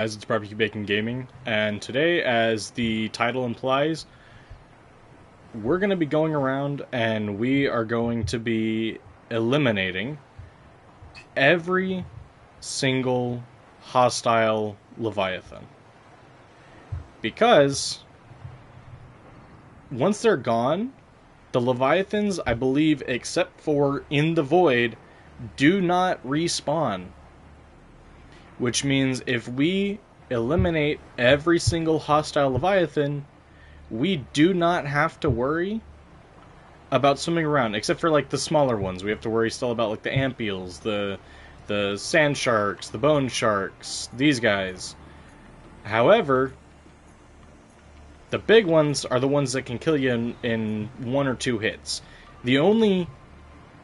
As it's Barbecue Bacon Gaming, and today, as the title implies, we're going to be going around and we are going to be eliminating every single hostile Leviathan. Because once they're gone, the Leviathans, I believe, except for in the Void, do not respawn. Which means if we eliminate every single hostile Leviathan, we do not have to worry about swimming around, except for like the smaller ones. We have to worry still about like the ant beetles, the sand sharks, the bone sharks, these guys. However, the big ones are the ones that can kill you in one or two hits. The only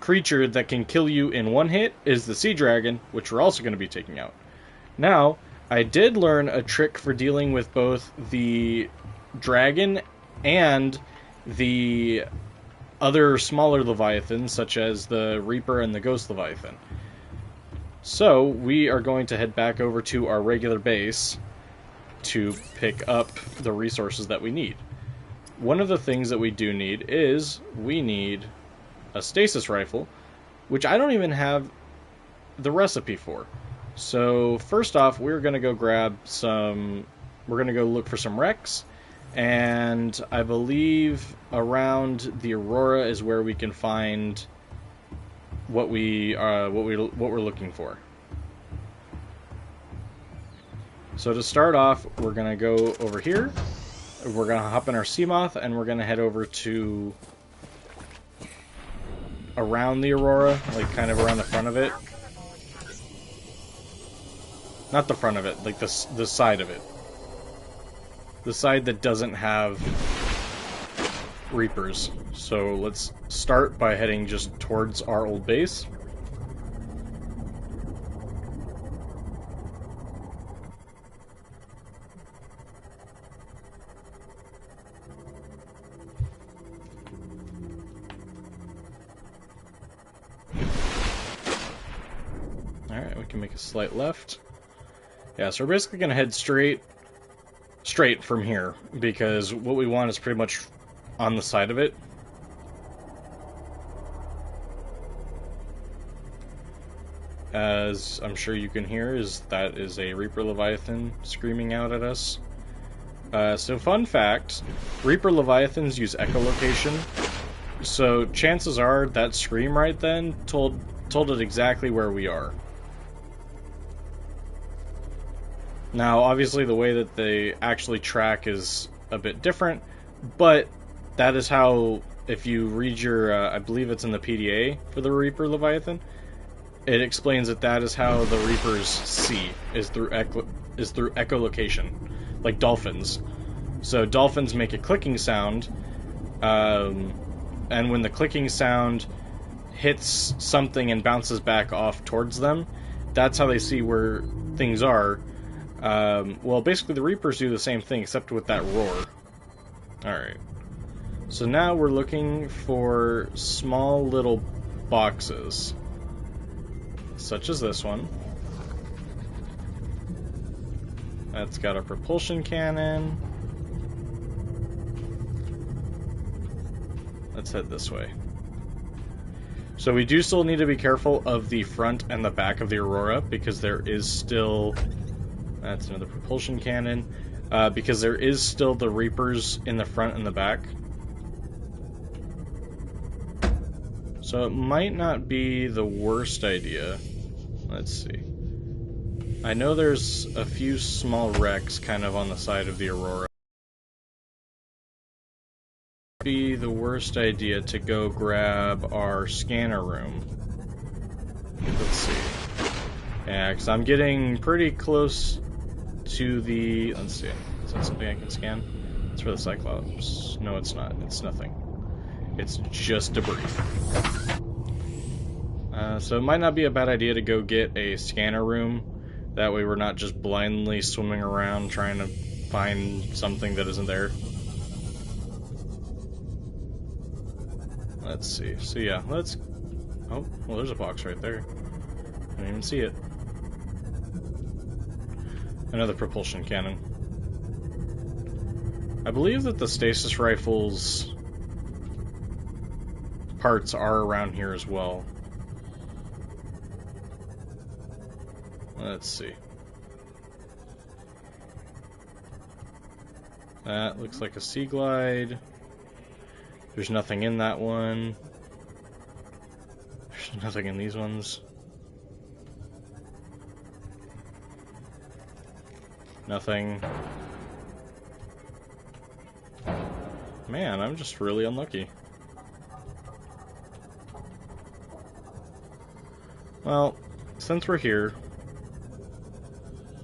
creature that can kill you in one hit is the sea dragon, which we're also going to be taking out. Now, I did learn a trick for dealing with both the dragon and the other smaller Leviathans, such as the Reaper and the Ghost Leviathan. So, we are going to head back over to our regular base to pick up the resources that we need. One of the things that we do need is we need a stasis rifle, which I don't even have the recipe for. So first off, we're going to go grab some, we're going to go look for some wrecks, and I believe around the Aurora is where we can find what we're looking for. So to start off, we're going to go over here, we're going to hop in our Seamoth, and we're going to head over to around the Aurora, like kind of around the front of it. Not the front of it, like the side of it. The side that doesn't have Reapers. So let's start by heading just towards our old base. Alright, we can make a slight left. Yeah, so we're basically going to head straight from here, because what we want is pretty much on the side of it. As I'm sure you can hear, that is a Reaper Leviathan screaming out at us. So fun fact, Reaper Leviathans use echolocation, so chances are that scream right then told it exactly where we are. Now, obviously, the way that they actually track is a bit different, but that is how, if you read your, I believe it's in the PDA for the Reaper Leviathan, it explains that is how the Reapers see, is through echolocation, like dolphins. So dolphins make a clicking sound, and when the clicking sound hits something and bounces back off towards them, that's how they see where things are. Well, basically the Reapers do the same thing, except with that roar. Alright. So now we're looking for small little boxes. Such as this one. That's got a propulsion cannon. Let's head this way. So we do still need to be careful of the front and the back of the Aurora, because there is still... That's another propulsion cannon. Because there is still the Reapers in the front and the back. So it might not be the worst idea. Let's see. I know there's a few small wrecks kind of on the side of the Aurora. Be the worst idea to go grab our scanner room. Let's see. Yeah, because I'm getting pretty close to the... Let's see. Is that something I can scan? It's for the Cyclops. No, it's not. It's nothing. It's just debris. So it might not be a bad idea to go get a scanner room. That way we're not just blindly swimming around trying to find something that isn't there. Let's see. So yeah, let's... Oh, well there's a box right there. I didn't even see it. Another propulsion cannon. I believe that the stasis rifle's parts are around here as well. Let's see. That looks like a Sea Glide. There's nothing in that one. There's nothing in these ones. Nothing. Man, I'm just really unlucky. Well, since we're here,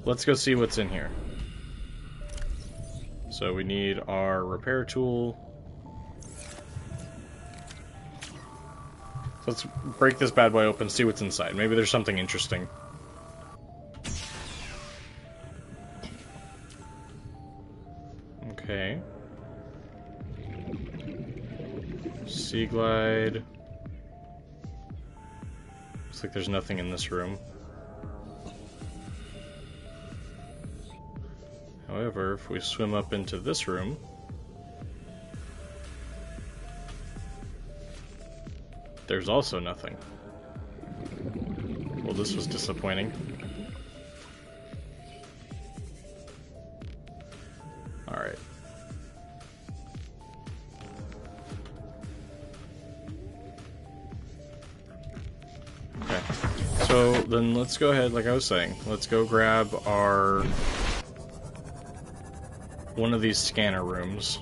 let's go see what's in here. So we need our repair tool. So let's break this bad boy open, see what's inside. Maybe there's something interesting. Okay. Sea Glide. Looks like there's nothing in this room. However, if we swim up into this room, there's also nothing. Well, this was disappointing. Alright. Okay. So then let's go ahead, like I was saying, let's go grab our one of these scanner rooms.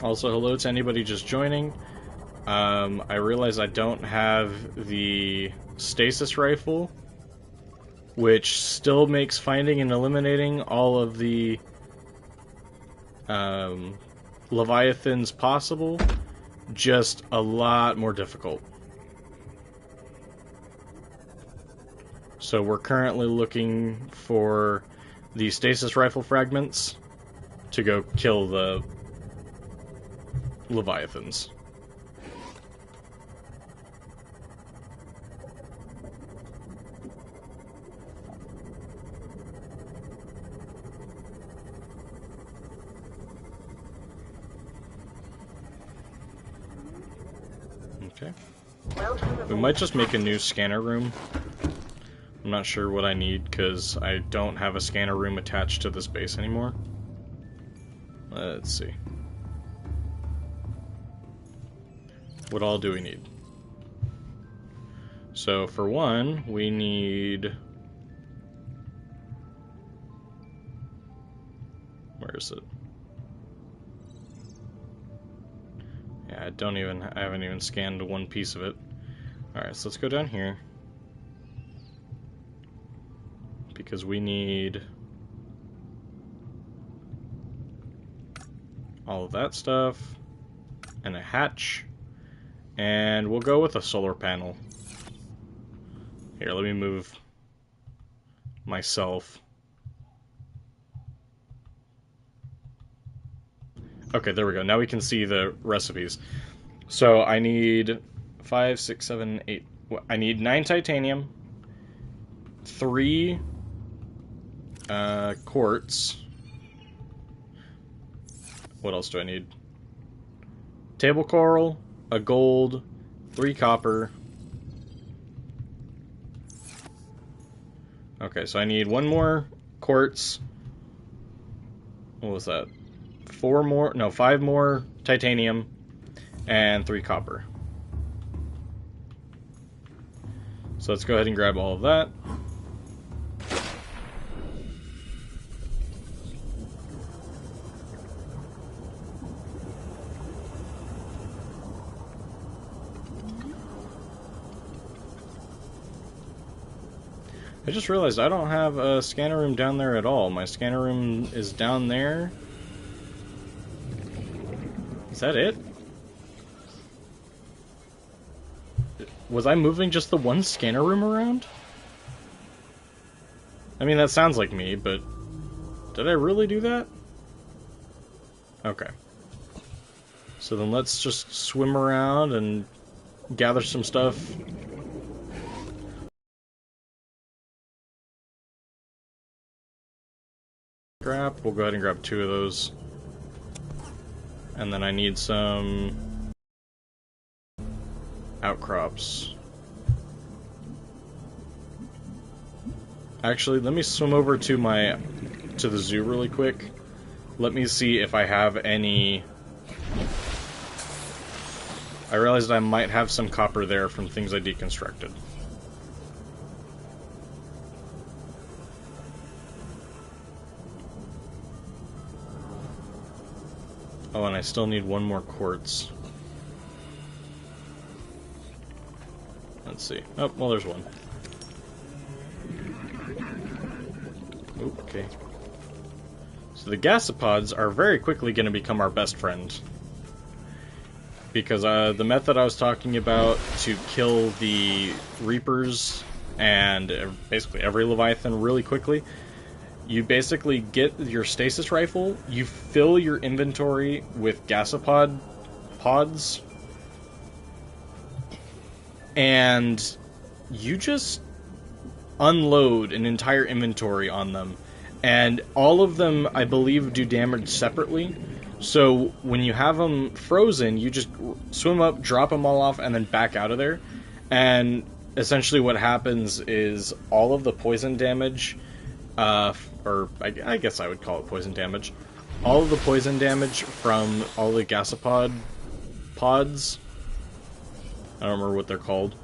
Also, hello to anybody just joining. I realize I don't have the stasis rifle, which still makes finding and eliminating all of the Leviathans possible, just a lot more difficult. So we're currently looking for the stasis rifle fragments to go kill the Leviathans. Okay. We might just make a new scanner room. I'm not sure what I need because I don't have a scanner room attached to this base anymore. Let's see. What all do we need? So for one, we need... Where is it? Yeah, I haven't even scanned one piece of it. Alright, so let's go down here. Because we need all of that stuff and a hatch, and we'll go with a solar panel. Here, let me move myself. Okay, there we go. Now we can see the recipes. So I need 5, 6, 7, 8. I need 9 titanium, 3 quartz. What else do I need? Table coral, a gold, 3 copper. Okay, so I need 1 more quartz. What was that? 5 more titanium, and 3 copper. So let's go ahead and grab all of that. I just realized I don't have a scanner room down there at all. My scanner room is down there. Is that it? Was I moving just the one scanner room around? I mean, that sounds like me, but did I really do that? Okay. So then let's just swim around and gather some stuff scrap. We'll go ahead and grab 2 of those. And then I need some outcrops. Actually, let me swim over to the zoo really quick. Let me see if I have any... I realized I might have some copper there from things I deconstructed. Oh, and I still need 1 more quartz. Let's see. Oh, well, there's 1. Okay. So the gasopods are very quickly going to become our best friend. Because the method I was talking about to kill the Reapers and basically every Leviathan really quickly, you basically get your stasis rifle, you fill your inventory with gasopod pods, and you just unload an entire inventory on them. And all of them, I believe, do damage separately. So when you have them frozen, you just swim up, drop them all off, and then back out of there. And essentially what happens is all of the poison damage, or I guess I would call it poison damage, all of the poison damage from all the gasopod pods, I don't remember what they're called,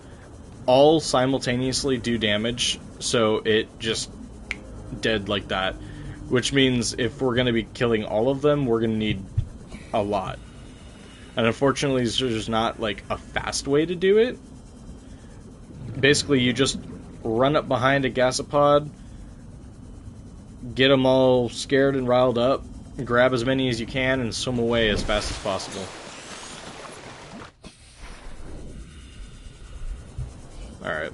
all simultaneously do damage, so it just dead like that. Which means if we're going to be killing all of them, we're going to need a lot. And unfortunately, there's not like a fast way to do it. Basically, you just run up behind a gasopod, get them all scared and riled up, grab as many as you can, and swim away as fast as possible. Alright.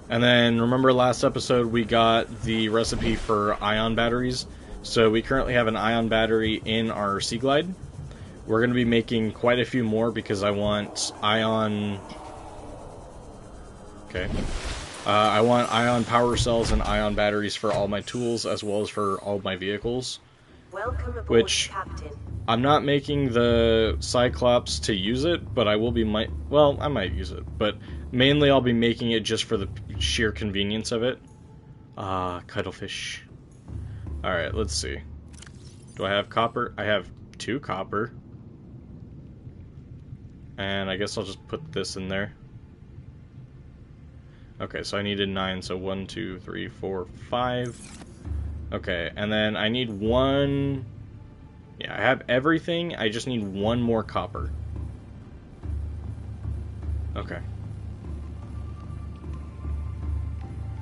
And then, remember last episode we got the recipe for ion batteries? So we currently have an ion battery in our Sea Glide. We're going to be making quite a few more because I want ion... Okay. I want ion power cells and ion batteries for all my tools as well as for all my vehicles. Welcome aboard, which, Captain. I'm not making the Cyclops to use it, but I will be well, I might use it, but mainly I'll be making it just for the sheer convenience of it. Cuttlefish. Alright, let's see. Do I have copper? I have 2 copper. And I guess I'll just put this in there. Okay, so I needed 9, so 1, 2, 3, 4, 5. Okay, and then I need 1... Yeah, I have everything, I just need 1 more copper. Okay.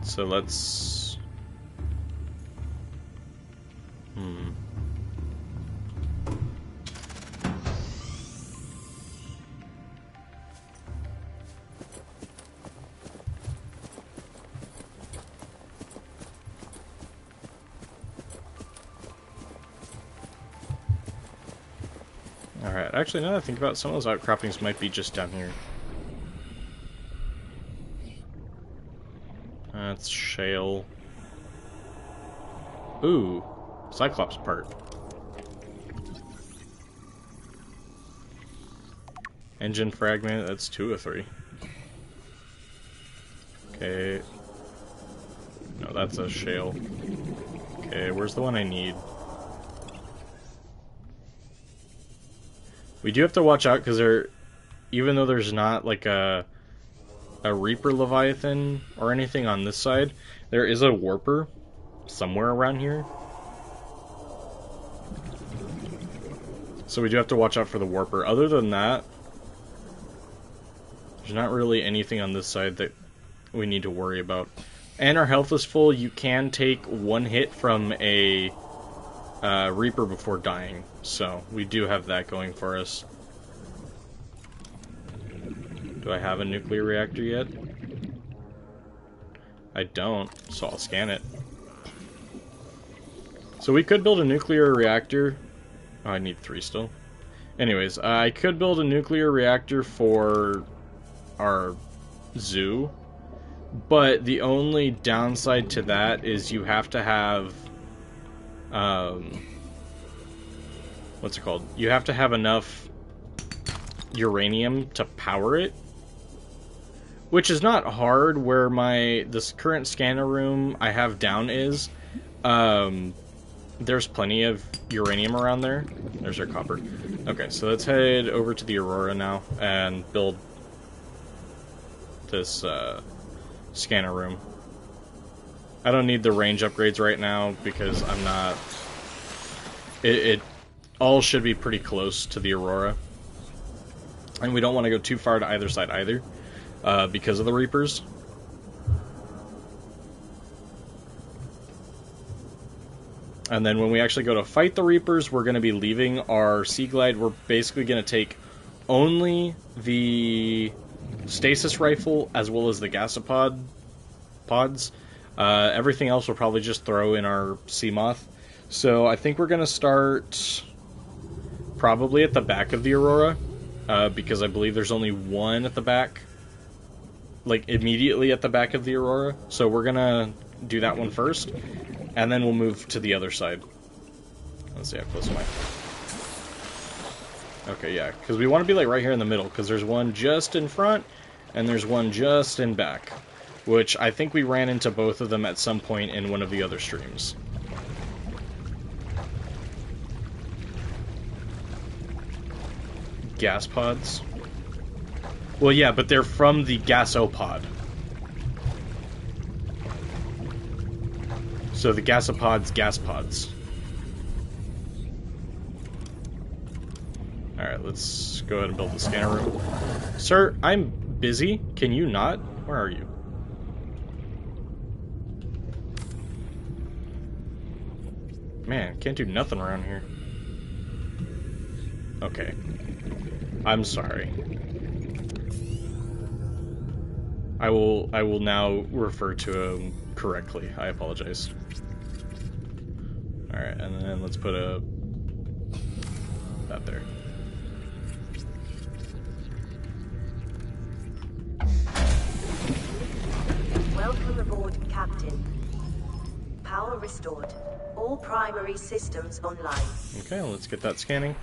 So let's... Alright, actually, now that I think about it, some of those outcroppings might be just down here. That's shale. Ooh, Cyclops part. Engine fragment, that's 2 of 3. Okay. No, that's a shale. Okay, where's the one I need? We do have to watch out because even though there's not like a Reaper Leviathan or anything on this side, there is a Warper somewhere around here. So we do have to watch out for the Warper. Other than that, there's not really anything on this side that we need to worry about. And our health is full. You can take 1 hit from a Reaper before dying. So we do have that going for us. Do I have a nuclear reactor yet? I don't, so I'll scan it. So we could build a nuclear reactor. Oh, I need 3 still. Anyways, I could build a nuclear reactor for our zoo, but the only downside to that is you have to have What's it called? You have to have enough uranium to power it, which is not hard. Where this current scanner room I have down is, there's plenty of uranium around there. There's our copper. Okay, so let's head over to the Aurora now and build this scanner room. I don't need the range upgrades right now because I'm not... It all should be pretty close to the Aurora. And we don't want to go too far to either side either, because of the Reapers. And then when we actually go to fight the Reapers, we're going to be leaving our Sea Glide. We're basically going to take only the stasis rifle as well as the gasopod pods. Everything else we'll probably just throw in our Sea Moth. So I think we're going to start probably at the back of the Aurora, because I believe there's only one at the back, like immediately at the back of the Aurora. So we're going to do that one first, and then we'll move to the other side. Let's see how close am I. Okay, yeah, because we want to be like right here in the middle, because there's one just in front, and there's one just in back, which I think we ran into both of them at some point in one of the other streams. Gas pods? Well, yeah, but they're from the gasopod. So the gasopod's gas pods. Alright, let's go ahead and build the scanner room. Sir, I'm busy. Can you not? Where are you? Man, can't do nothing around here. Okay. I'm sorry. I will now refer to him correctly. I apologize. Alright, and then let's put that there. Welcome aboard, Captain. Power restored. All primary systems online. Okay, let's get that scanning.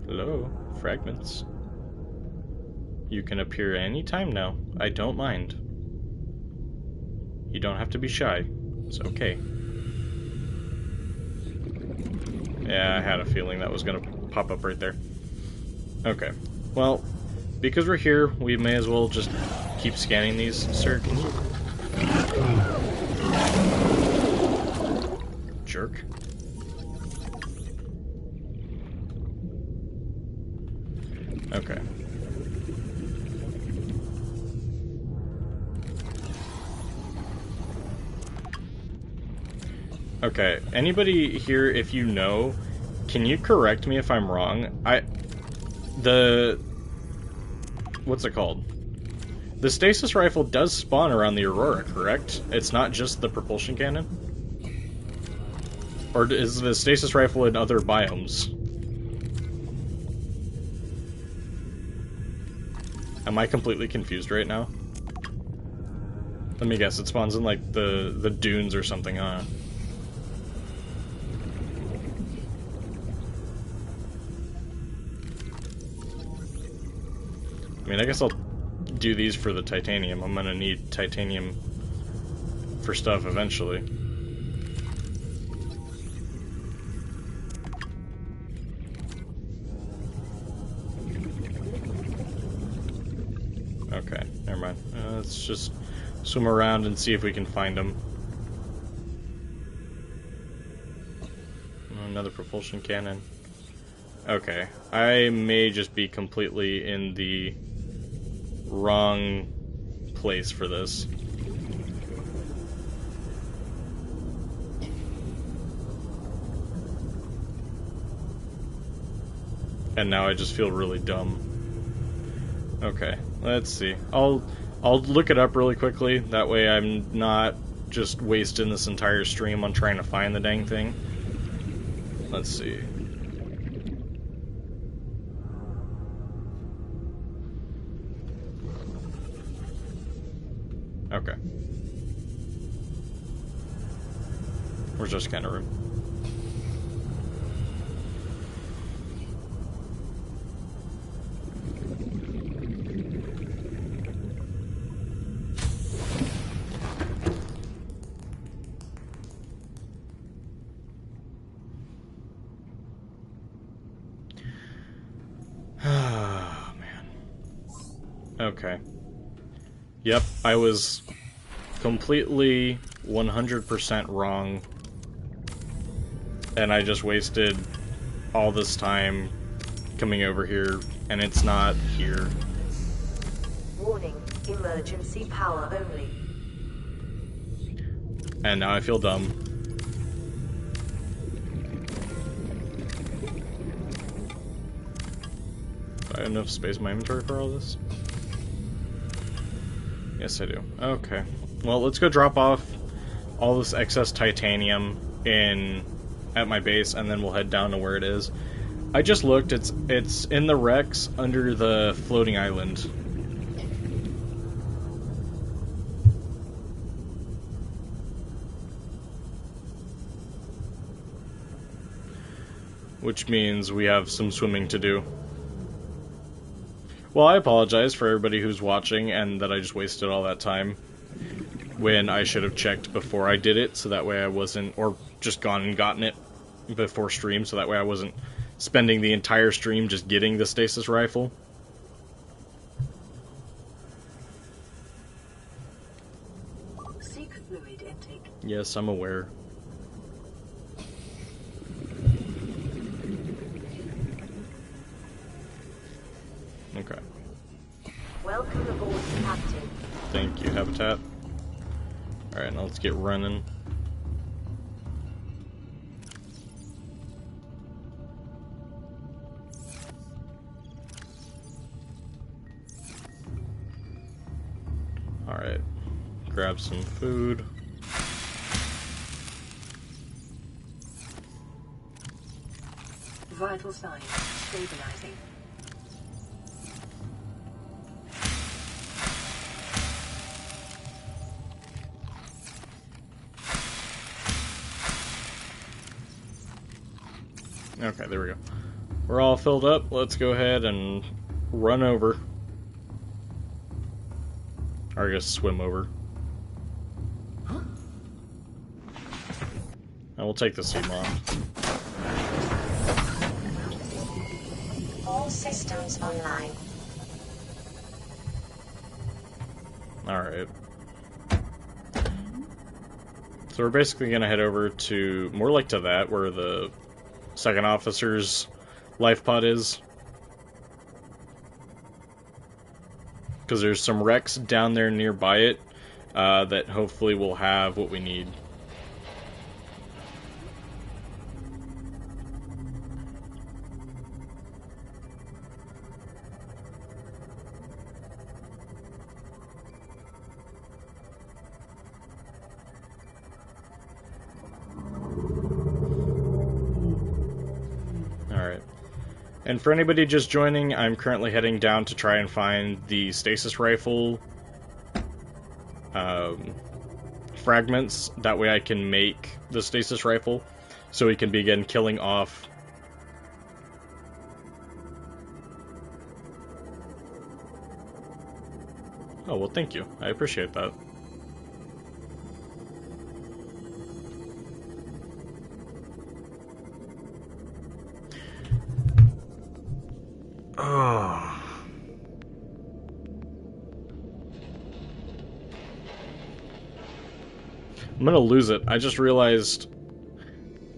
Hello, fragments. You can appear anytime now. I don't mind. You don't have to be shy. It's okay. Yeah, I had a feeling that was gonna pop up right there. Okay. Well, because we're here, we may as well just keep scanning these. Sir, can you... Jerk. Okay. Okay, anybody here, if you know, can you correct me if I'm wrong? What's it called? The stasis rifle does spawn around the Aurora, correct? It's not just the propulsion cannon? Or is the stasis rifle in other biomes? Am I completely confused right now? Let me guess, it spawns in like the dunes or something, huh? I mean, I guess I'll do these for the titanium. I'm gonna need titanium for stuff eventually. Okay, never mind. Let's just swim around and see if we can find them. Another propulsion cannon. Okay, I may just be completely in the wrong place for this. And now I just feel really dumb. Okay, let's see. I'll look it up really quickly. That way I'm not just wasting this entire stream on trying to find the dang thing. Let's see. Okay. Where's our scanner room? Oh, man. Okay. Yep, I was completely 100% wrong. And I just wasted all this time coming over here, and it's not here. Warning, emergency power only. And now I feel dumb. Do I have enough space in my inventory for all this? Yes, I do. Okay. Well, let's go drop off all this excess titanium at my base, and then we'll head down to where it is. I just looked. It's in the wrecks under the floating island. Which means we have some swimming to do. Well, I apologize for everybody who's watching and that I just wasted all that time when I should have checked before I did it, so that way I wasn't, or just gone and gotten it before stream, so that way I wasn't spending the entire stream just getting the stasis rifle. Seek fluid intake. Yes, I'm aware. Okay. Welcome aboard, Captain. Thank you, Habitat. Alright, now let's get running. Alright. Grab some food. Vital signs stabilizing. Okay, there we go. We're all filled up. Let's go ahead and run over. Or I guess swim over. And we'll take the seam off. All systems online. Alright. So we're basically going to head over to, more like to that, where the second officer's life pod is. Because there's some wrecks down there nearby it that hopefully will have what we need. Alright. And for anybody just joining, I'm currently heading down to try and find the stasis rifle fragments. That way I can make the stasis rifle, so we can begin killing off Oh, well, thank you. I appreciate that. Oh. I'm gonna lose it. I just realized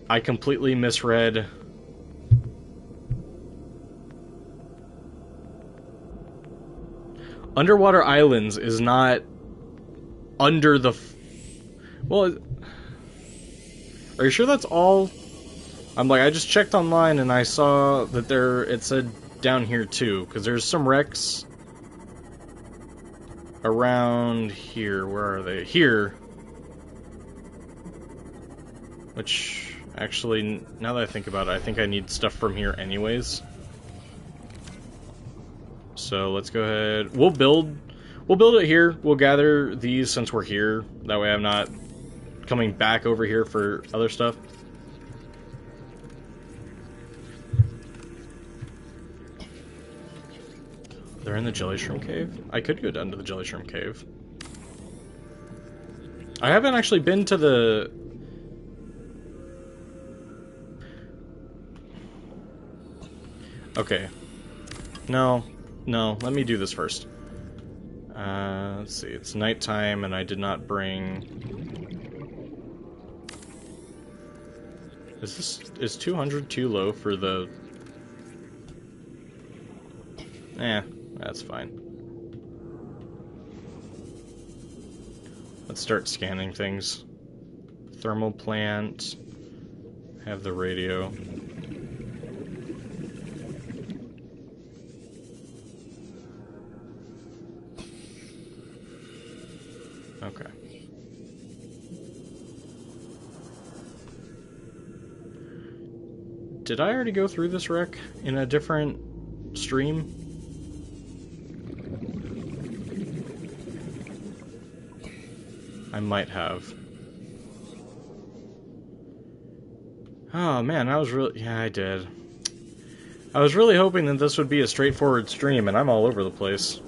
I completely misread. Underwater Islands is not under the... Well, are you sure that's all? I'm like, I just checked online and I saw that it said down here too, because there's some wrecks around here. Where are they? Here. Which, actually, now that I think about it, I think I need stuff from here anyways. So let's go ahead. We'll We'll build it here. We'll gather these since we're here. That way I'm not coming back over here for other stuff. They're in the jelly shroom cave? I could go down to the jelly shroom cave. I haven't actually been to the... Okay. No, let me do this first. Let's see, it's nighttime and I did not bring... Is 200 too low for the... That's fine. Let's start scanning things. Thermal plant. Have the radio. Okay. Did I already go through this wreck in a different stream? I might have. Oh man, I was really... Yeah, I did. I was really hoping that this would be a straightforward stream, and I'm all over the place.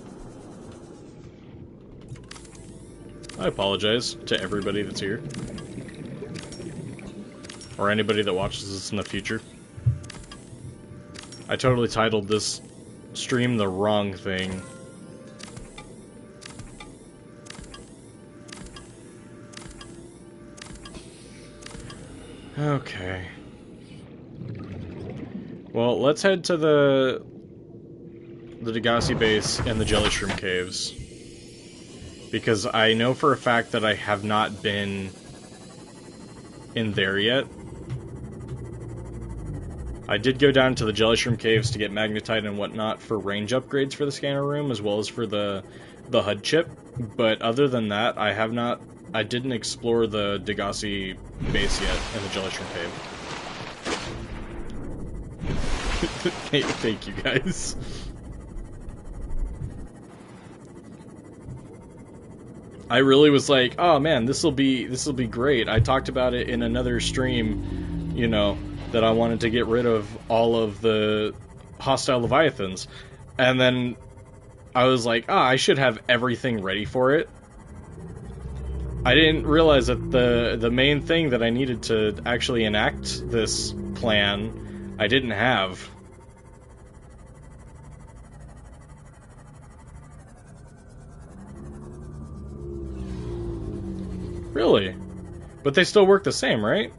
I apologize to everybody that's here. Or anybody that watches this in the future. I totally titled this stream the wrong thing. Okay. Well, let's head to the Degassi base and the Jelly Shroom Caves. Because I know for a fact that I have not been in there yet. I did go down to the Jelly Shroom Caves to get magnetite and whatnot for range upgrades for the scanner room, as well as for the HUD chip. But other than that, I didn't explore the Degassi base yet in the Jelly Shroom Cave. Thank you guys. I really was like, oh man, this'll be great. I talked about it in another stream, you know, that I wanted to get rid of all of the hostile Leviathans. And then I was like, I should have everything ready for it. I didn't realize that the main thing that I needed to actually enact this plan, I didn't have. Really? But they still work the same, right?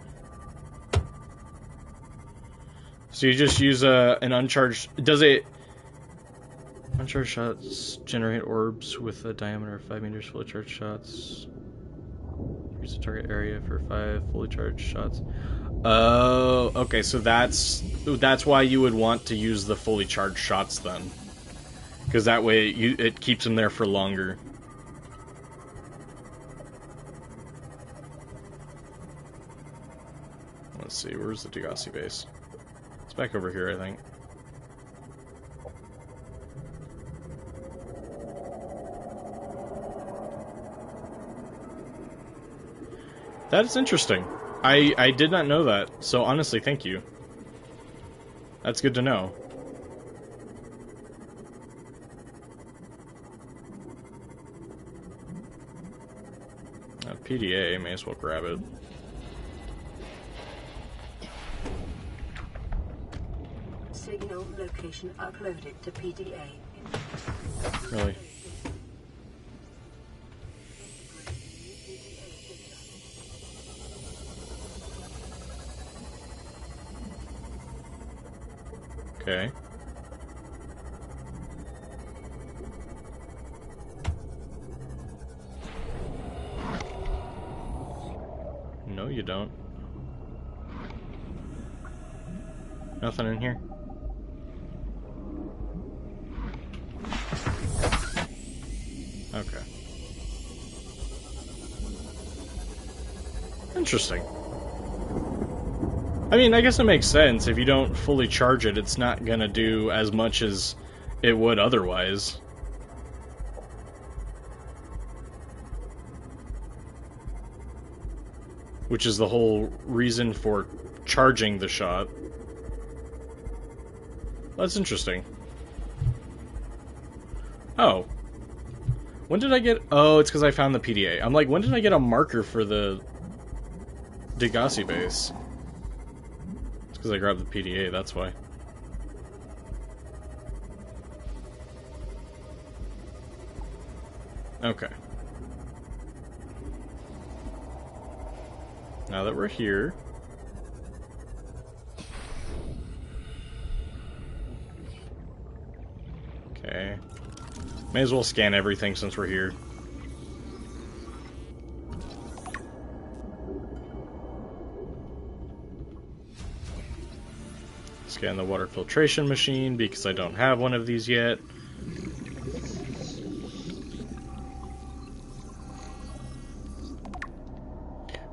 So you just use an uncharged... Does it... Uncharged shots generate orbs with a diameter of 5 meters, fully charged shots. Use the target area for 5 fully charged shots. Oh, okay, so that's why you would want to use the fully charged shots then. Because that way it keeps them there for longer. Let's see, where's the Degassi base? It's back over here, I think. That is interesting. I did not know that, so honestly, thank you. That's good to know. PDA, may as well grab it. Signal location uploaded to PDA. Really? Okay. No, you don't. Nothing in here. Okay. Interesting. I mean, I guess it makes sense. If you don't fully charge it, it's not gonna do as much as it would otherwise. which is the whole reason for charging the shot. That's interesting. Oh. When did I get... Oh, it's because I found the PDA. I'm like, when did I get a marker for the Degassi base? It's because I grabbed the PDA, that's why. Okay. Now that we're here... Okay. May as well scan everything since we're here. Scan the water filtration machine because I don't have one of these yet.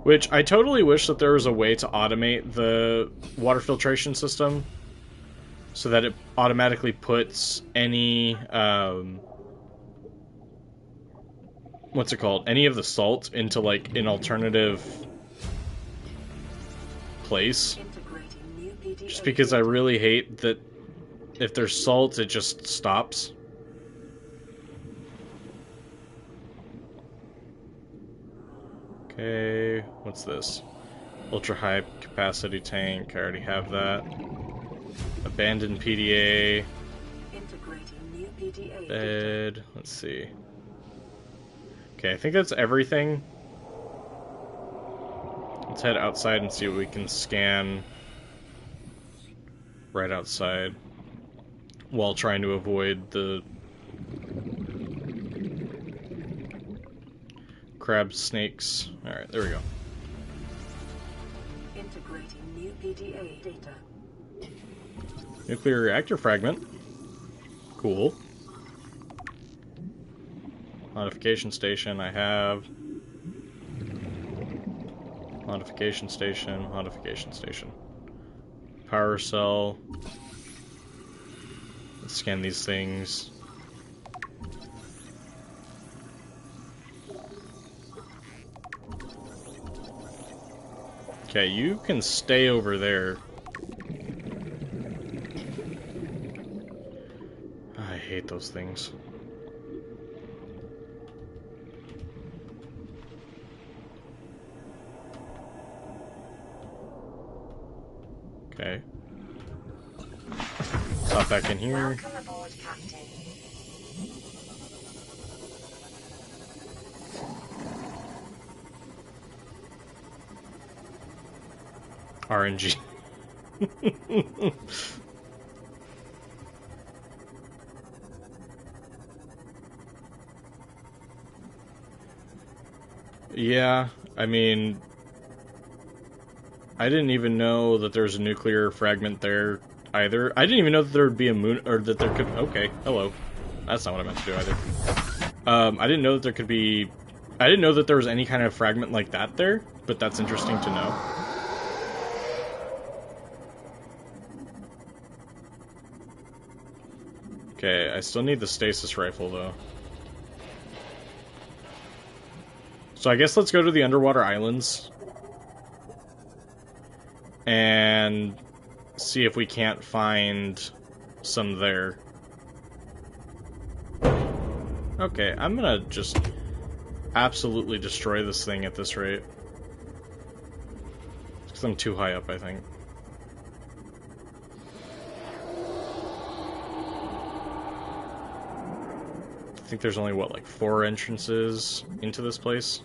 Which, I totally wish that there was a way to automate the water filtration system so that it automatically puts any, what's it called? Any of the salt into, like, an alternative place. Just because I really hate that if there's salt, it just stops. Okay, what's this? Ultra high capacity tank, I already have that. Abandoned PDA. Bed, let's see. Okay, I think that's everything. Let's head outside and see what we can scan right outside while trying to avoid the crab snakes. Alright, there we go. Integrating new PDA data. Nuclear reactor fragment. Cool. Modification station, I have. Modification station, modification station. Power cell. Let's scan these things. Okay, you can stay over there. I hate those things. Okay. Hop back in here. Welcome aboard, Captain. RNG. Yeah, I mean, I didn't even know that there's a nuclear fragment there either. I didn't even know that there would be a moon, or that there could... Okay, hello. That's not what I meant to do either. I didn't know that there could be... I didn't know that there was any kind of fragment like that there, but that's interesting to know. Okay, I still need the stasis rifle, though. So I guess let's go to the underwater islands and see if we can't find some there. Okay, I'm gonna just absolutely destroy this thing at this rate. Because I'm too high up, I think. I think there's only, what, like 4 entrances into this place?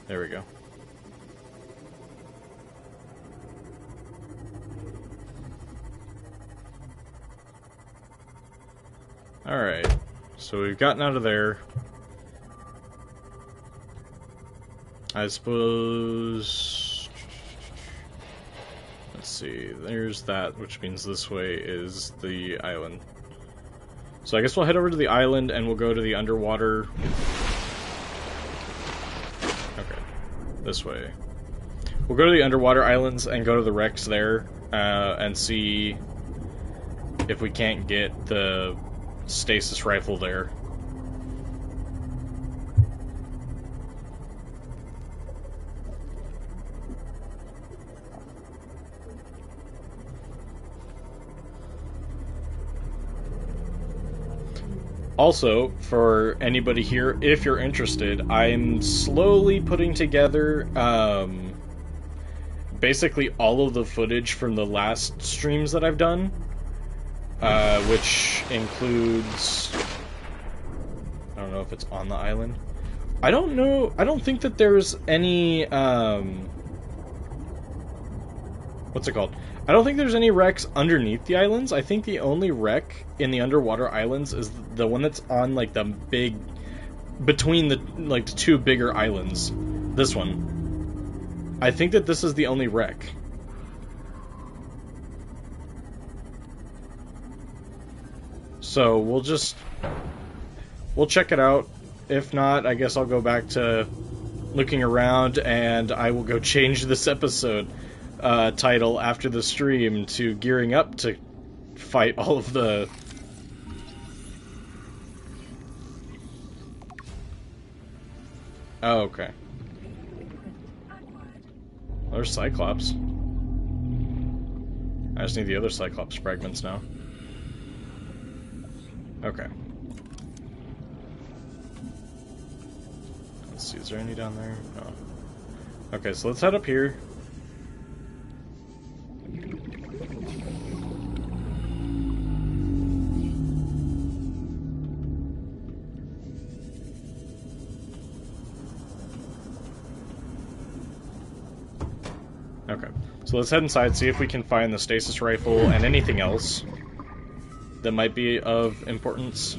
There we go. Alright, so we've gotten out of there. I suppose... Let's see, there's that, which means this way is the island. So I guess we'll head over to the island and we'll go to the underwater... Okay, this way. We'll go to the underwater islands and go to the wrecks there, and see if we can't get the stasis rifle there. Also, for anybody here, if you're interested, I'm slowly putting together basically all of the footage from the last streams that I've done, which includes... I don't know if it's on the island. I don't know. I don't think that there's any... what's it called? I don't think there's any wrecks underneath the islands. I think the only wreck in the underwater islands is the one that's on, like, the big... between the, like, the two bigger islands. This one. I think that this is the only wreck. So, we'll check it out. If not, I guess I'll go back to looking around, and I will go change this episode title after the stream to gearing up to fight all of the... Oh, okay. There's Cyclops. I just need the other Cyclops fragments now. Okay. Let's see, is there any down there? No. Okay, so let's head up here. Okay, so let's head inside, see if we can find the stasis rifle and anything else that might be of importance.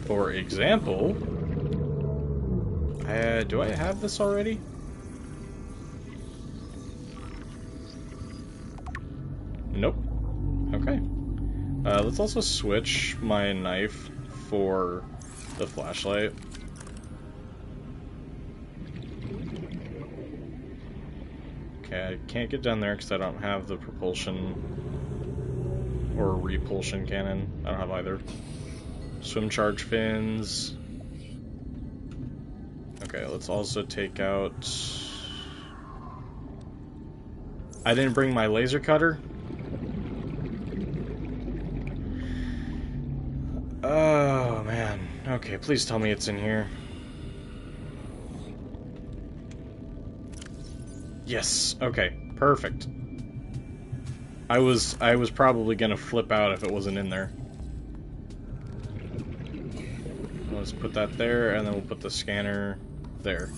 For example, do I have this already? Nope. Okay. Let's also switch my knife for the flashlight. Okay, I can't get down there because I don't have the propulsion or repulsion cannon. I don't have either. Swim charge fins. Okay, let's also take out... I didn't bring my laser cutter. Oh, man. Okay, please tell me it's in here. Yes. Okay. Perfect. I was probably gonna flip out if it wasn't in there. Let's put that there, and then we'll put the scanner there.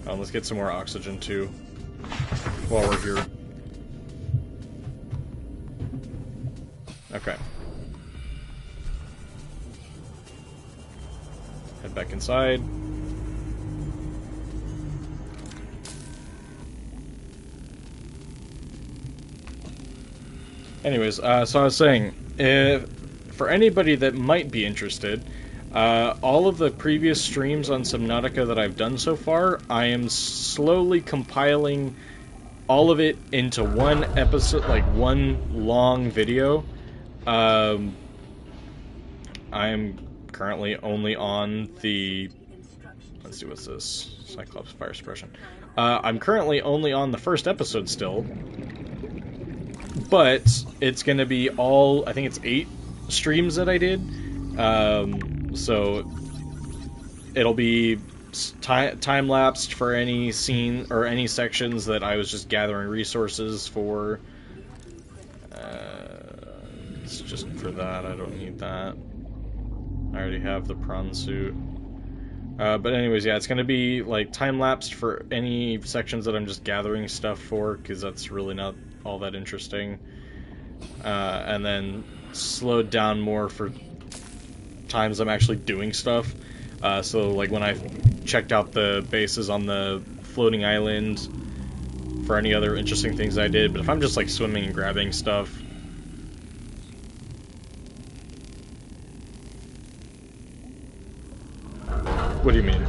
Oh, let's get some more oxygen too while we're here. Okay. Head back inside. Anyways, so I was saying, for anybody that might be interested, all of the previous streams on Subnautica that I've done so far, I am slowly compiling all of it into one episode, like one long video. I am currently only on the... Let's see, what's this? Cyclops fire suppression. I'm currently only on the first episode still. But it's going to be all, I think it's 8 streams that I did. So it'll be time-lapsed for any scene or any sections that I was just gathering resources for. It's just for that, I don't need that. I already have the prawn suit. But anyways, yeah, it's going to be like time-lapsed for any sections that I'm just gathering stuff for, because that's really not all that interesting. And then slowed down more for times I'm actually doing stuff. So like when I checked out the bases on the floating island for any other interesting things I did, but if I'm just like swimming and grabbing stuff, what do you mean?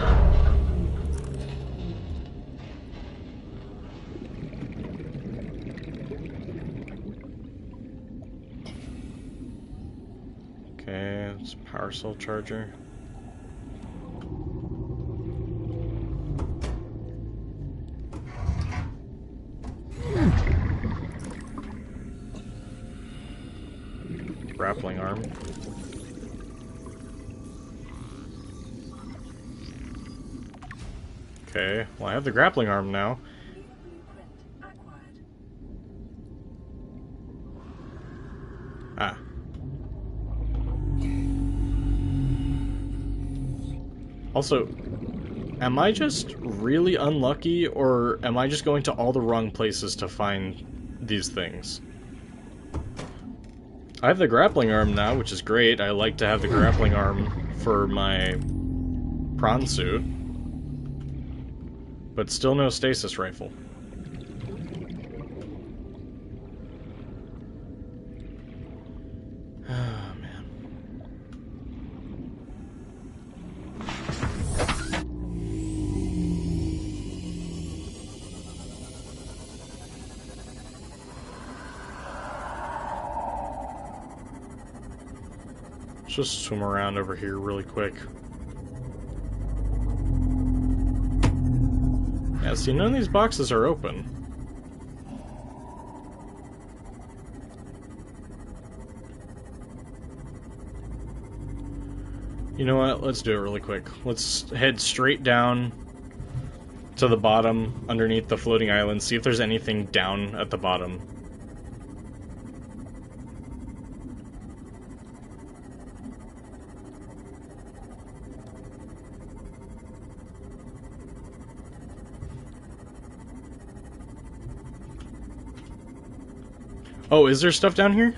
Okay, it's a power cell charger. grappling arm. Okay, well I have the grappling arm now. New blueprint acquired. Ah. Also, am I just really unlucky, or am I just going to all the wrong places to find these things? I have the grappling arm now, which is great. I like to have the grappling arm for my prawn suit. But still no stasis rifle. Oh, man. Let's just swim around over here really quick. Yeah, see, none of these boxes are open. You know what? Let's do it really quick. Let's head straight down to the bottom, underneath the floating island, see if there's anything down at the bottom. Oh, is there stuff down here?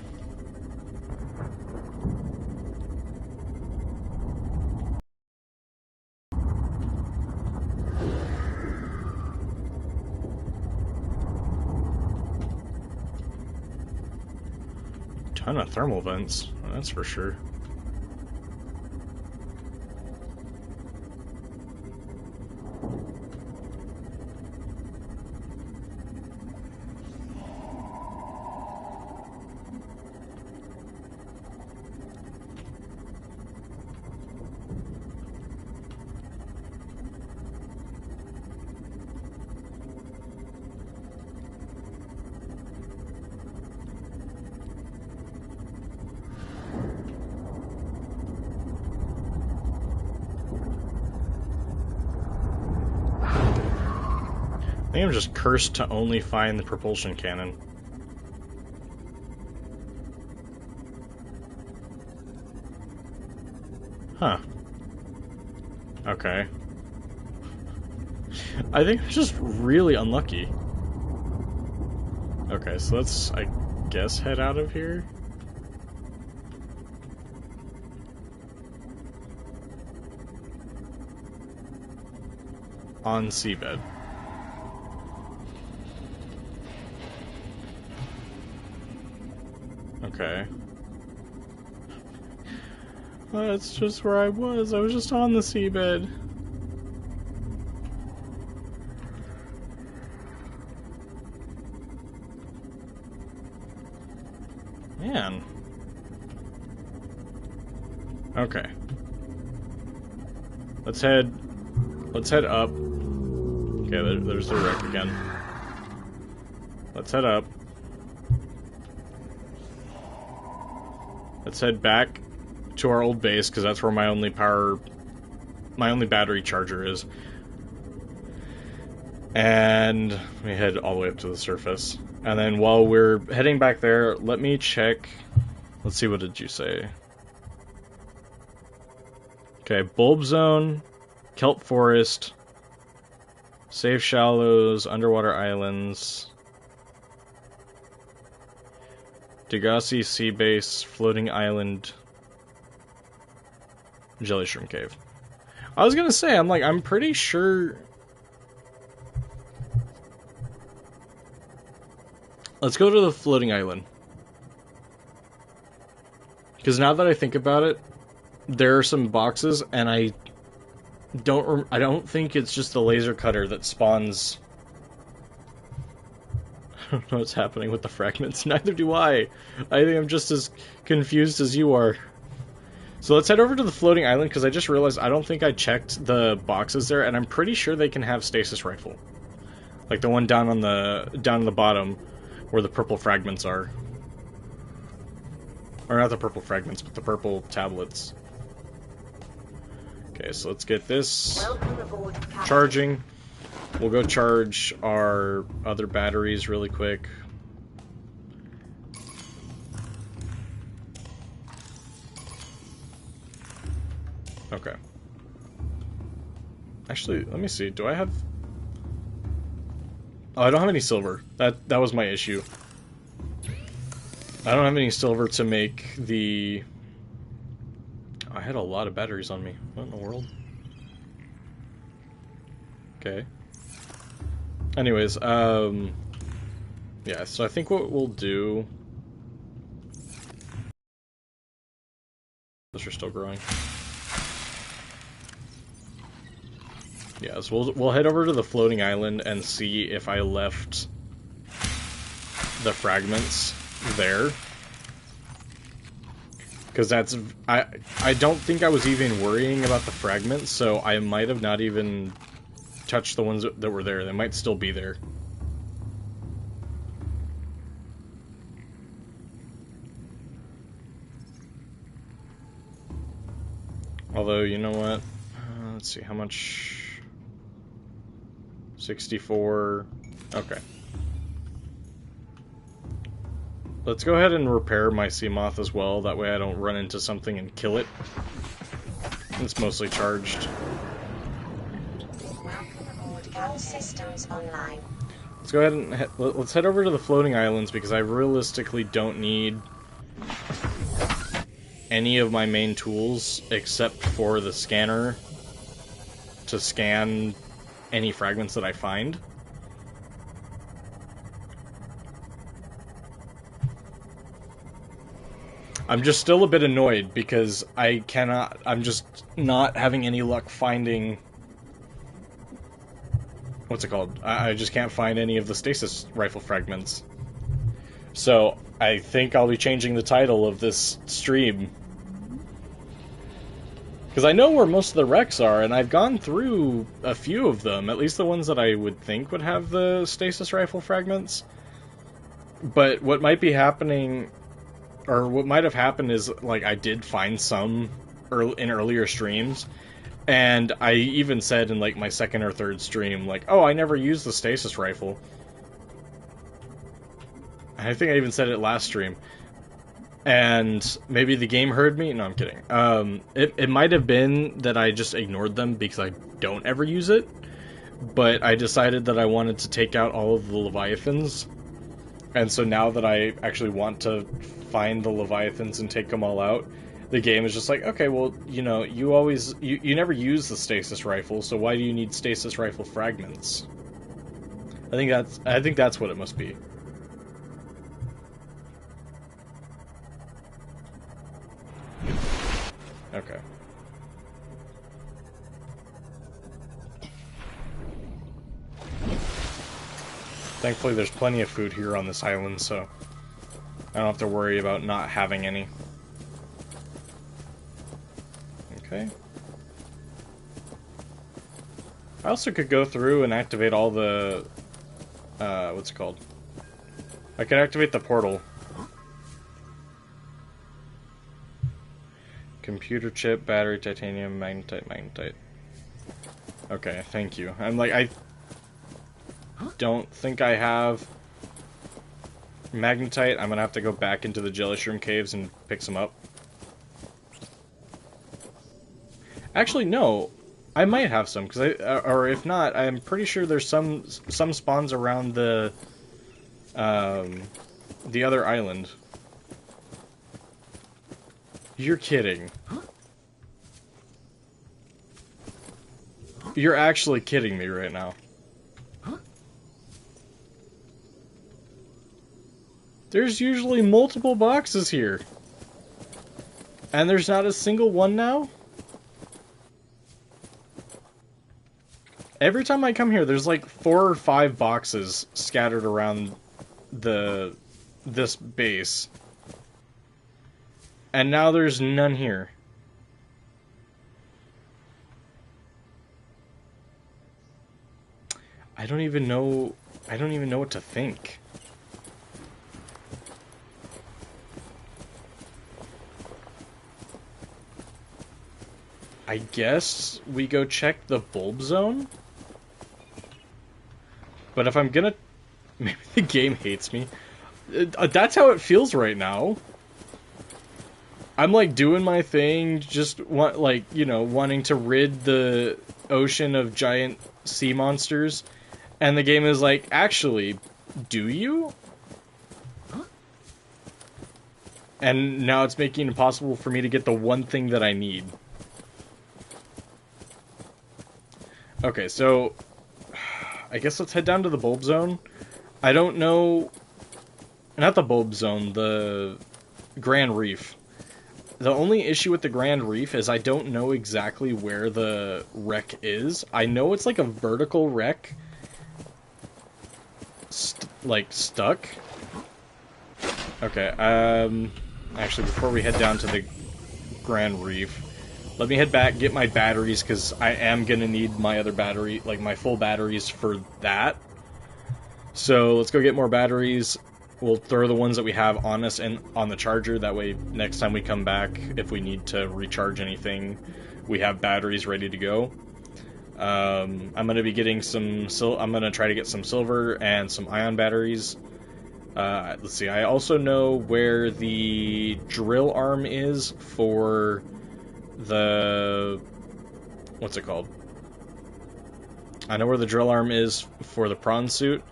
Ton of thermal vents, that's for sure. I think I'm just cursed to only find the propulsion cannon. Huh. Okay. I think I'm just really unlucky. Okay, so let's, I guess, head out of here. On seabed. Okay. That's just where I was. I was just on the seabed. Man. Okay. Let's head up. Okay, there's the wreck again. Let's head up. Let's head back to our old base, because that's where my only battery charger is. And we head all the way up to the surface. And then while we're heading back there, let me check. Let's see, what did you say? Okay, bulb zone, kelp forest, safe shallows, underwater islands, Degassi sea base, floating island, jelly shroom cave. I was gonna say, I'm pretty sure. Let's go to the floating island. Because now that I think about it, there are some boxes, and I don't think it's just the laser cutter that spawns. I don't know what's happening with the fragments. Neither do I. I think I'm just as confused as you are. So let's head over to the floating island, because I just realized I don't think I checked the boxes there, and I'm pretty sure they can have stasis rifle. Like the one down on the bottom, where the purple fragments are. Or not the purple fragments, but the purple tablets. Okay, so let's get this charging. We'll go charge our other batteries really quick. Okay. Actually, let me see. Do I have... Oh, I don't have any silver. That was my issue. I don't have any silver to make the... I had a lot of batteries on me. What in the world? Okay. Anyways, yeah, so I think what we'll do... Those are still growing. Yeah, so we'll head over to the floating island and see if I left the fragments there. Because that's... I don't think I was even worrying about the fragments, so I might have not even touched the ones that were there. They might still be there. Although, you know what? Let's see, how much... 64... Okay. Let's go ahead and repair my Seamoth as well, that way I don't run into something and kill it. It's mostly charged. All systems online. Let's go ahead and let's head over to the floating islands, because I realistically don't need any of my main tools except for the scanner to scan any fragments that I find. I'm just still a bit annoyed because I'm just not having any luck finding... What's it called? I just can't find any of the stasis rifle fragments. So, I think I'll be changing the title of this stream. Because I know where most of the wrecks are, and I've gone through a few of them, at least the ones that I would think would have the stasis rifle fragments. But what might be happening, or what might have happened is, like, I did find some in earlier streams, and I even said in, like, my second or third stream, like, oh, I never used the stasis rifle. I think I even said it last stream. And maybe the game heard me? No, I'm kidding. It might have been that I just ignored them because I don't ever use it, but I decided that I wanted to take out all of the Leviathans, and so now that I actually want to find the Leviathans and take them all out, the game is just like, okay, well, you know, you never use the stasis rifle, so why do you need stasis rifle fragments? I think that's what it must be. Okay. Thankfully, there's plenty of food here on this island, so I don't have to worry about not having any. Okay. I also could go through and activate all the... what's it called? I could activate the portal. Computer chip, battery, titanium, magnetite. Okay, thank you. I'm like, I don't think I have magnetite. I'm gonna have to go back into the jelly shroom caves and pick some up. Actually, no. I might have some, because or if not, I'm pretty sure there's some spawns around the other island. You're kidding. You're actually kidding me right now. There's usually multiple boxes here. And there's not a single one now? Every time I come here, there's like 4 or 5 boxes scattered around this base. And now there's none here. I don't even know what to think. I guess we go check the bulb zone? But if I'm gonna... Maybe the game hates me. That's how it feels right now. I'm like doing my thing, just wanting to rid the ocean of giant sea monsters, and the game is like, actually, do you? And now it's making it impossible for me to get the one thing that I need. Okay, so I guess let's head down to the bulb zone. I don't know, not the bulb zone, the Grand Reef. The only issue with the Grand Reef is I don't know exactly where the wreck is. I know it's like a vertical wreck, stuck. Okay, actually, before we head down to the Grand Reef, let me head back, get my batteries, because I am going to need my other battery, like my full batteries for that. So let's go get more batteries. We'll throw the ones that we have on us and on the charger. That way, next time we come back, if we need to recharge anything, we have batteries ready to go. I'm going to be getting some... I'm going to try to get some silver and some ion batteries. Let's see. I also know where the drill arm is for the... What's it called? I know where the drill arm is for the prawn suit.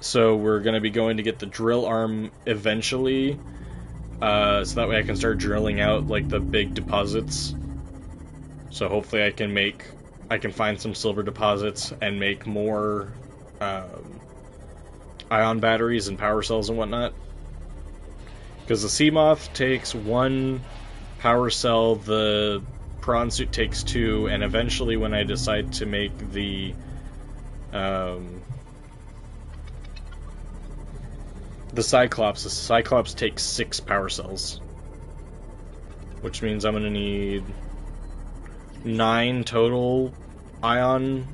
So we're going to be going to get the drill arm eventually, so that way I can start drilling out, like, the big deposits. So hopefully I can find some silver deposits and make more ion batteries and power cells and whatnot. Because the sea moth takes 1 power cell, the prawn suit takes 2, and eventually when I decide to make the Cyclops takes 6 power cells. Which means I'm gonna need 9 total ion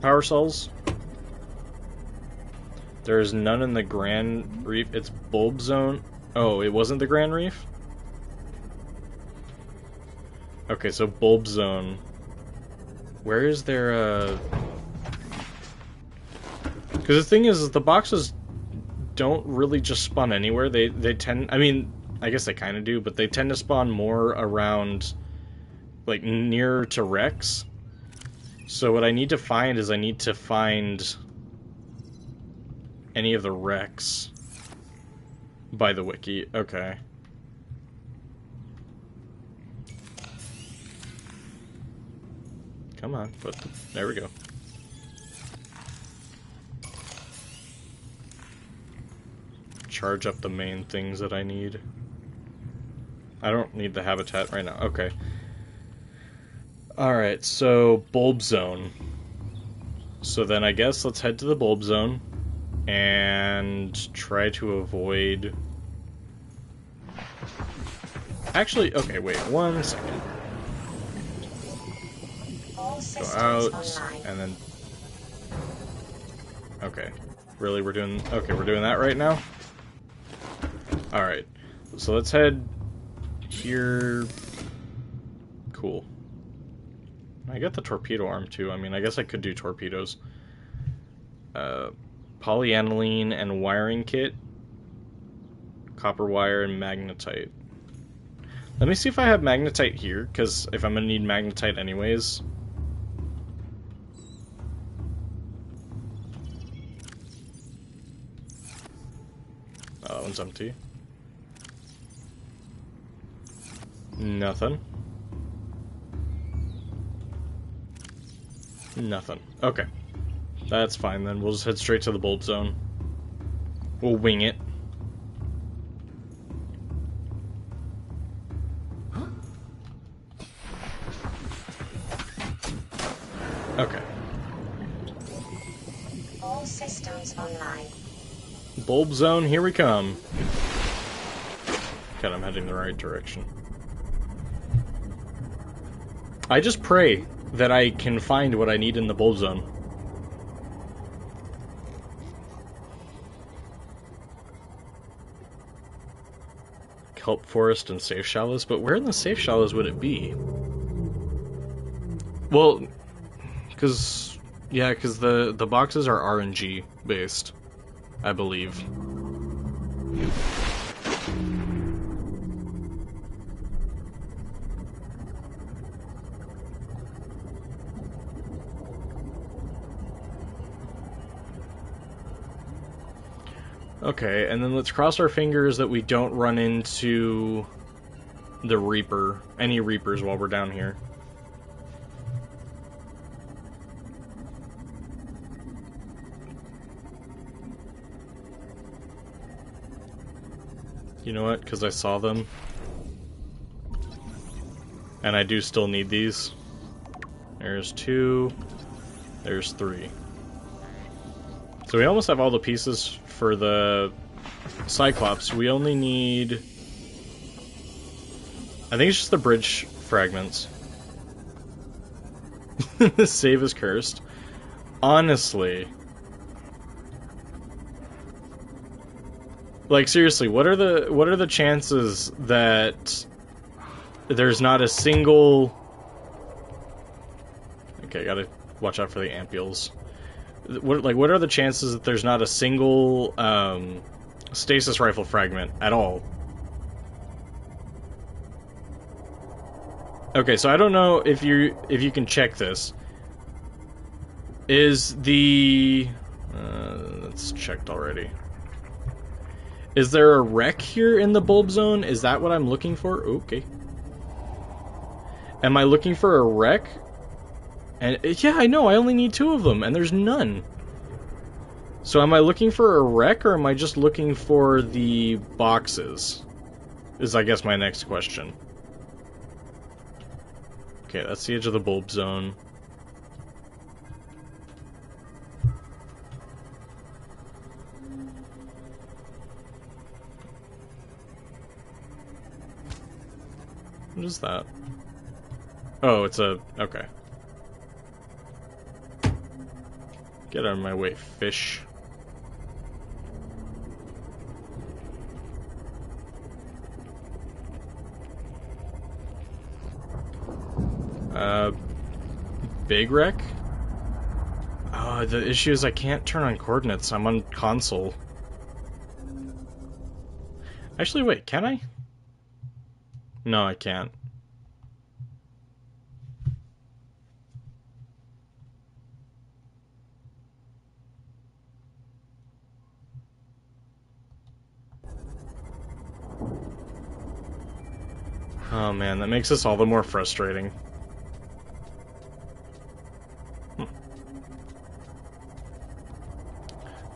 power cells. There's none in the Grand Reef. It's Bulb Zone. Oh, it wasn't the Grand Reef? Okay, so Bulb Zone. Where is there Because the thing is, the boxes don't really just spawn anywhere. They tend... I mean, I guess they kind of do, but they tend to spawn more around, like, nearer to wrecks. So what I need to find is any of the wrecks by the wiki. Okay. Come on, there we go. Charge up the main things that I need. I don't need the habitat right now. Okay. Alright, so bulb zone. So then I guess let's head to the bulb zone and try to avoid... Actually, okay, wait, 1 second. Go out, and then... Okay. Really, we're doing that right now? Alright, so let's head here. Cool. I got the torpedo arm too. I mean, I guess I could do torpedoes. Polyaniline and wiring kit. Copper wire and magnetite. Let me see if I have magnetite here, because if I'm going to need magnetite anyways. Oh, that one's empty. Nothing. Nothing. Okay. That's fine then. We'll just head straight to the bulb zone. We'll wing it. Okay. All systems online. Bulb zone, here we come. God, I'm heading the right direction. I just pray that I can find what I need in the bulb zone. Kelp forest and safe shallows, but where in the safe shallows would it be? Well, because the boxes are RNG based, I believe. Okay, and then let's cross our fingers that we don't run into the Reaper, any Reapers while we're down here. You know what? Because I saw them. And I do still need these. There's 2. There's 3. So we almost have all the pieces for the Cyclops. We only need... I think it's just the bridge fragments. Save is cursed. Honestly. Like, seriously, what are the chances that there's not a single... Okay, gotta watch out for the ampules. What are the chances that there's not a single stasis rifle fragment at all? Okay, so I don't know if you can check this. Is the that's checked already. Is there a wreck here in the bulb zone? Is that what I'm looking for? Okay. Am I looking for a wreck? And yeah, I know, I only need 2 of them, and there's none. So am I looking for a wreck, or am I just looking for the boxes? Is, I guess, my next question. Okay, that's the edge of the bulb zone. What is that? Oh, it's a... okay. Get out of my way, fish. Big wreck? The issue is I can't turn on coordinates. I'm on console. Actually, wait, can I? No, I can't. Oh man, that makes this all the more frustrating.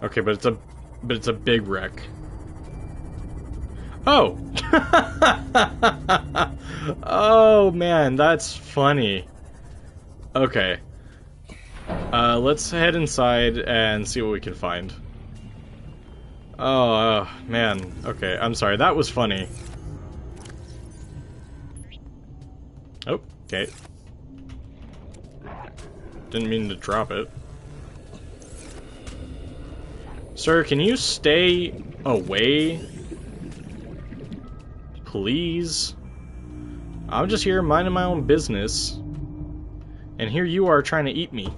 Okay, but it's a big wreck. Oh! Oh man, that's funny. Okay. Let's head inside and see what we can find. Oh, man. Okay, I'm sorry, that was funny. Oh, okay. Didn't mean to drop it. Sir, can you stay away? Please? I'm just here minding my own business. And here you are trying to eat me.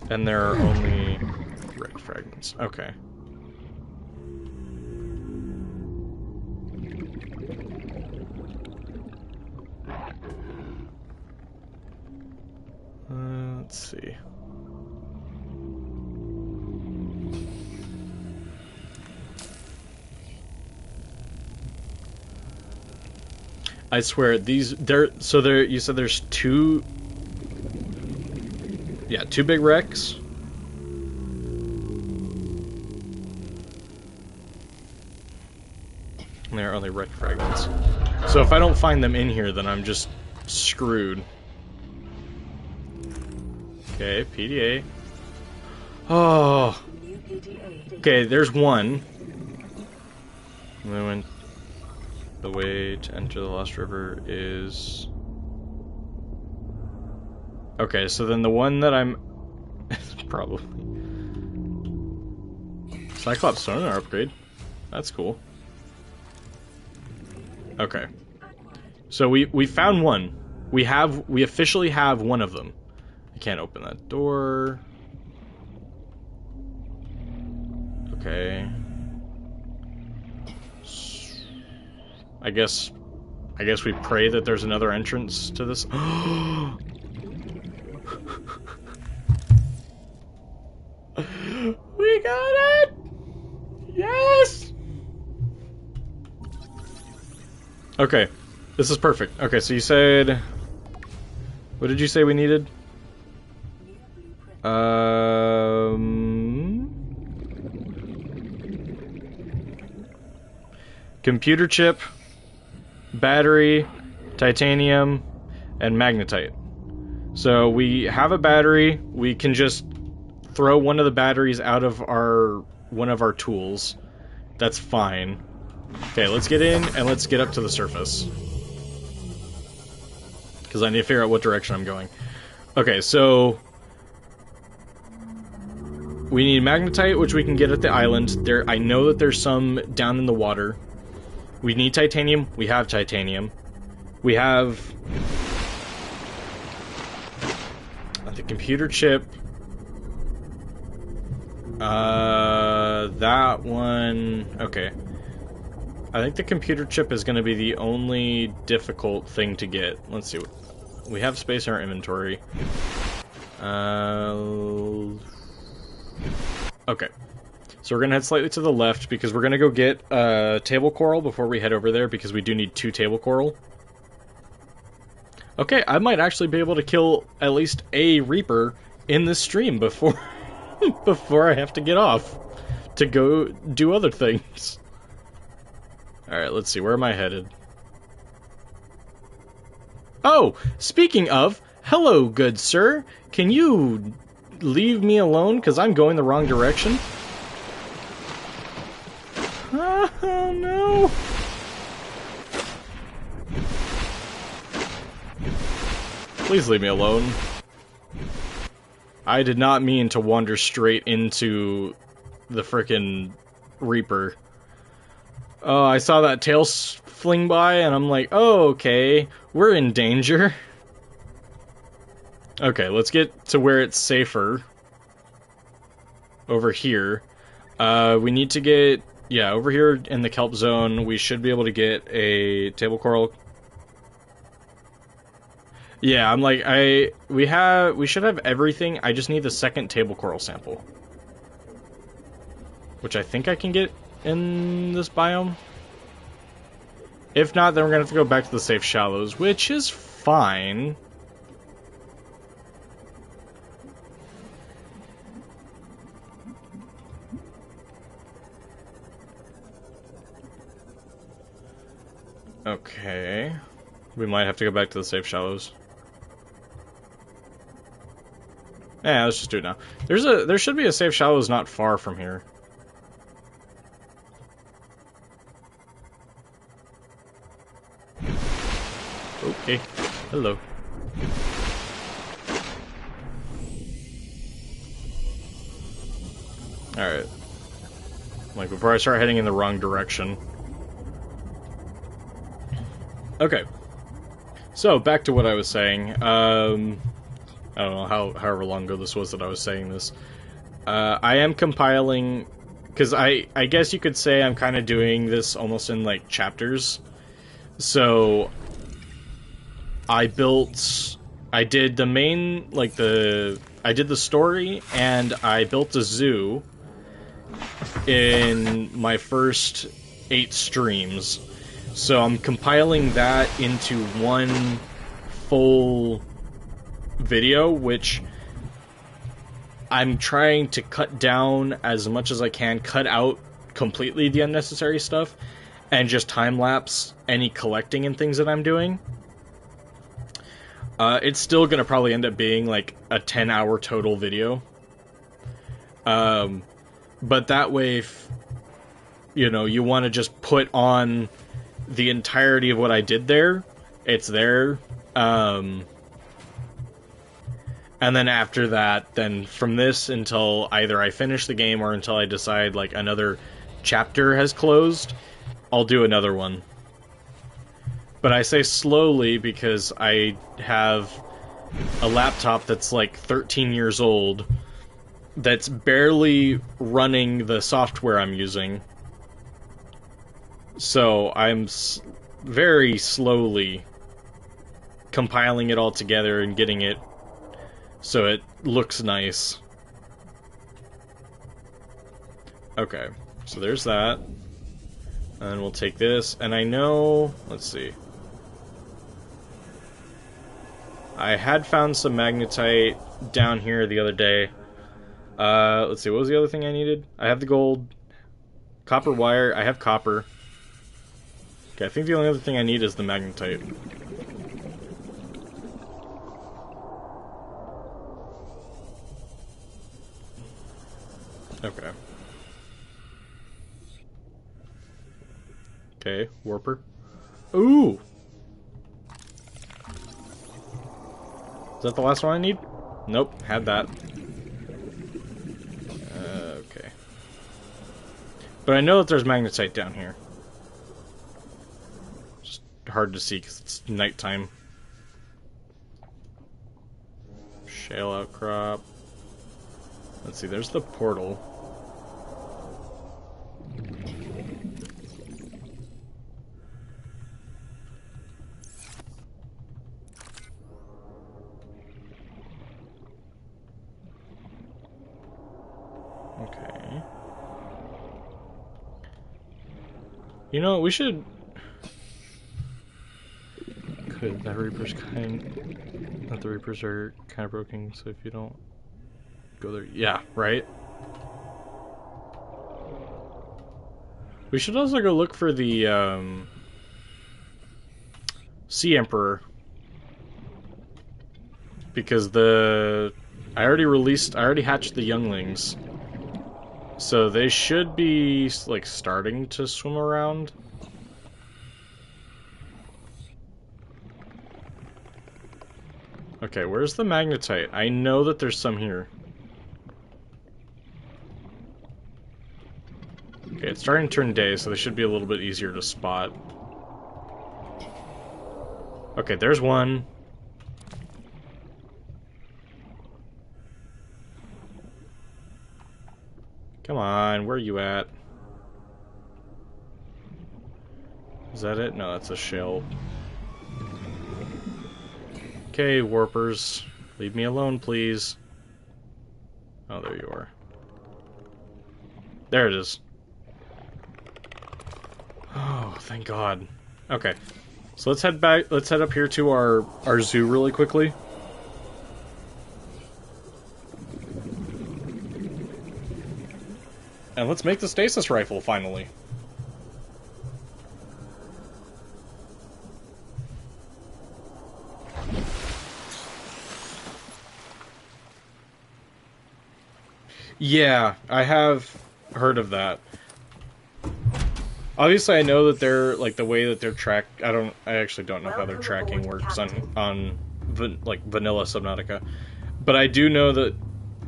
And there are only red fragments. Okay. Let's see. I swear, you said there's 2... Yeah, 2 big wrecks. And there are only wreck fragments. So if I don't find them in here, then I'm just screwed. Okay, PDA. Oh. Okay, there's one. And then when the way to enter the Lost River is... Okay, so then the one that I'm... probably... Cyclops sonar upgrade. That's cool. Okay. So we found one. We officially have one of them. I can't open that door. Okay. I guess we pray that there's another entrance to this. We got it! Yes! Okay. This is perfect. Okay, so you said... What did you say we needed? Computer chip, battery, titanium, and magnetite. So we have a battery. We can just throw one of the batteries out of one of our tools. That's fine. Okay, let's get in and let's get up to the surface. Because I need to figure out what direction I'm going. Okay, so we need magnetite, which we can get at the island. I know that there's some down in the water. We need titanium. We have titanium. We have the computer chip. That one... Okay. I think the computer chip is going to be the only difficult thing to get. Let's see. We have space in our inventory. Okay. So we're going to head slightly to the left because we're going to go get table coral before we head over there because we do need 2 table coral. Okay, I might actually be able to kill at least a Reaper in this stream before before I have to get off to go do other things. Alright, let's see. Where am I headed? Oh! Speaking of, hello, good sir. Can you leave me alone because I'm going the wrong direction? Oh, no! Please leave me alone. I did not mean to wander straight into the frickin' Reaper. Oh, I saw that tail fling by, and I'm like, oh, okay, we're in danger. Okay, let's get to where it's safer. Over here. We need to get... Yeah, over here in the kelp zone, we should be able to get a table coral. Yeah, I'm like, we should have everything. I just need the second table coral sample. Which I think I can get in this biome. If not, then we're gonna have to go back to the safe shallows, which is fine. Okay. We might have to go back to the safe shallows. Yeah, let's just do it now. There should be a safe shallows not far from here. Okay. Hello. Alright. Like, before I start heading in the wrong direction. Okay. So, back to what I was saying. I don't know however long ago this was that I was saying this. I am compiling... Because I guess you could say I'm kind of doing this almost in, like, chapters. So... I did the main, like, I did the story, and I built a zoo in my first 8 streams. So I'm compiling that into one full video, which I'm trying to cut down as much as I can, cut out completely the unnecessary stuff, and just time-lapse any collecting and things that I'm doing. It's still gonna probably end up being, like, a 10-hour total video. But that way, if, you know, you want to just put on the entirety of what I did there, it's there. And then after that, then from this until either I finish the game or until I decide, like, another chapter has closed, I'll do another one. But I say slowly because I have a laptop that's like 13 years old that's barely running the software I'm using. So I'm very slowly compiling it all together and getting it so it looks nice. Okay, so there's that. And we'll take this, and I know... Let's see. I had found some magnetite down here the other day. Let's see, what was the other thing I needed? I have the gold. Copper wire, I have copper. Okay, I think the only other thing I need is the magnetite. Okay. Okay, warper. Ooh! Is that the last one I need? Nope, had that. Okay. But I know that there's magnetite down here. Just hard to see because it's nighttime. Shale outcrop. Let's see, there's the portal. Okay. You know, we should... Could the Reapers kind... Not the Reapers are kind of broken, so if you don't go there... Yeah, right? We should also go look for the, Sea Emperor. Because I already hatched the younglings. So they should be, like, starting to swim around. Okay, where's the magnetite? I know that there's some here. Okay, it's starting to turn day, so they should be a little bit easier to spot. Okay, there's one. Come on, where are you at? Is that it? No, that's a shell. Okay, warpers. Leave me alone, please. Oh, there you are. There it is. Oh, thank God. Okay. So let's head back. Let's head up here to our zoo really quickly. And let's make the stasis rifle, finally. Yeah, I have heard of that. Obviously, I know that they're, like, the way that they're tracked... I actually don't know how their tracking works on vanilla Subnautica. But I do know that...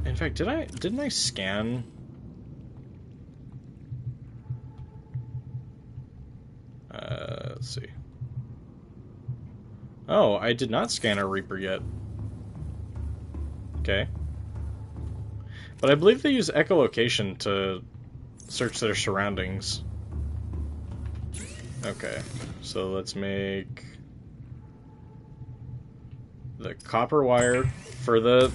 In fact, didn't I scan... let's see. Oh, I did not scan a Reaper yet. Okay. But I believe they use echolocation to search their surroundings. Okay, so let's make the copper wire for the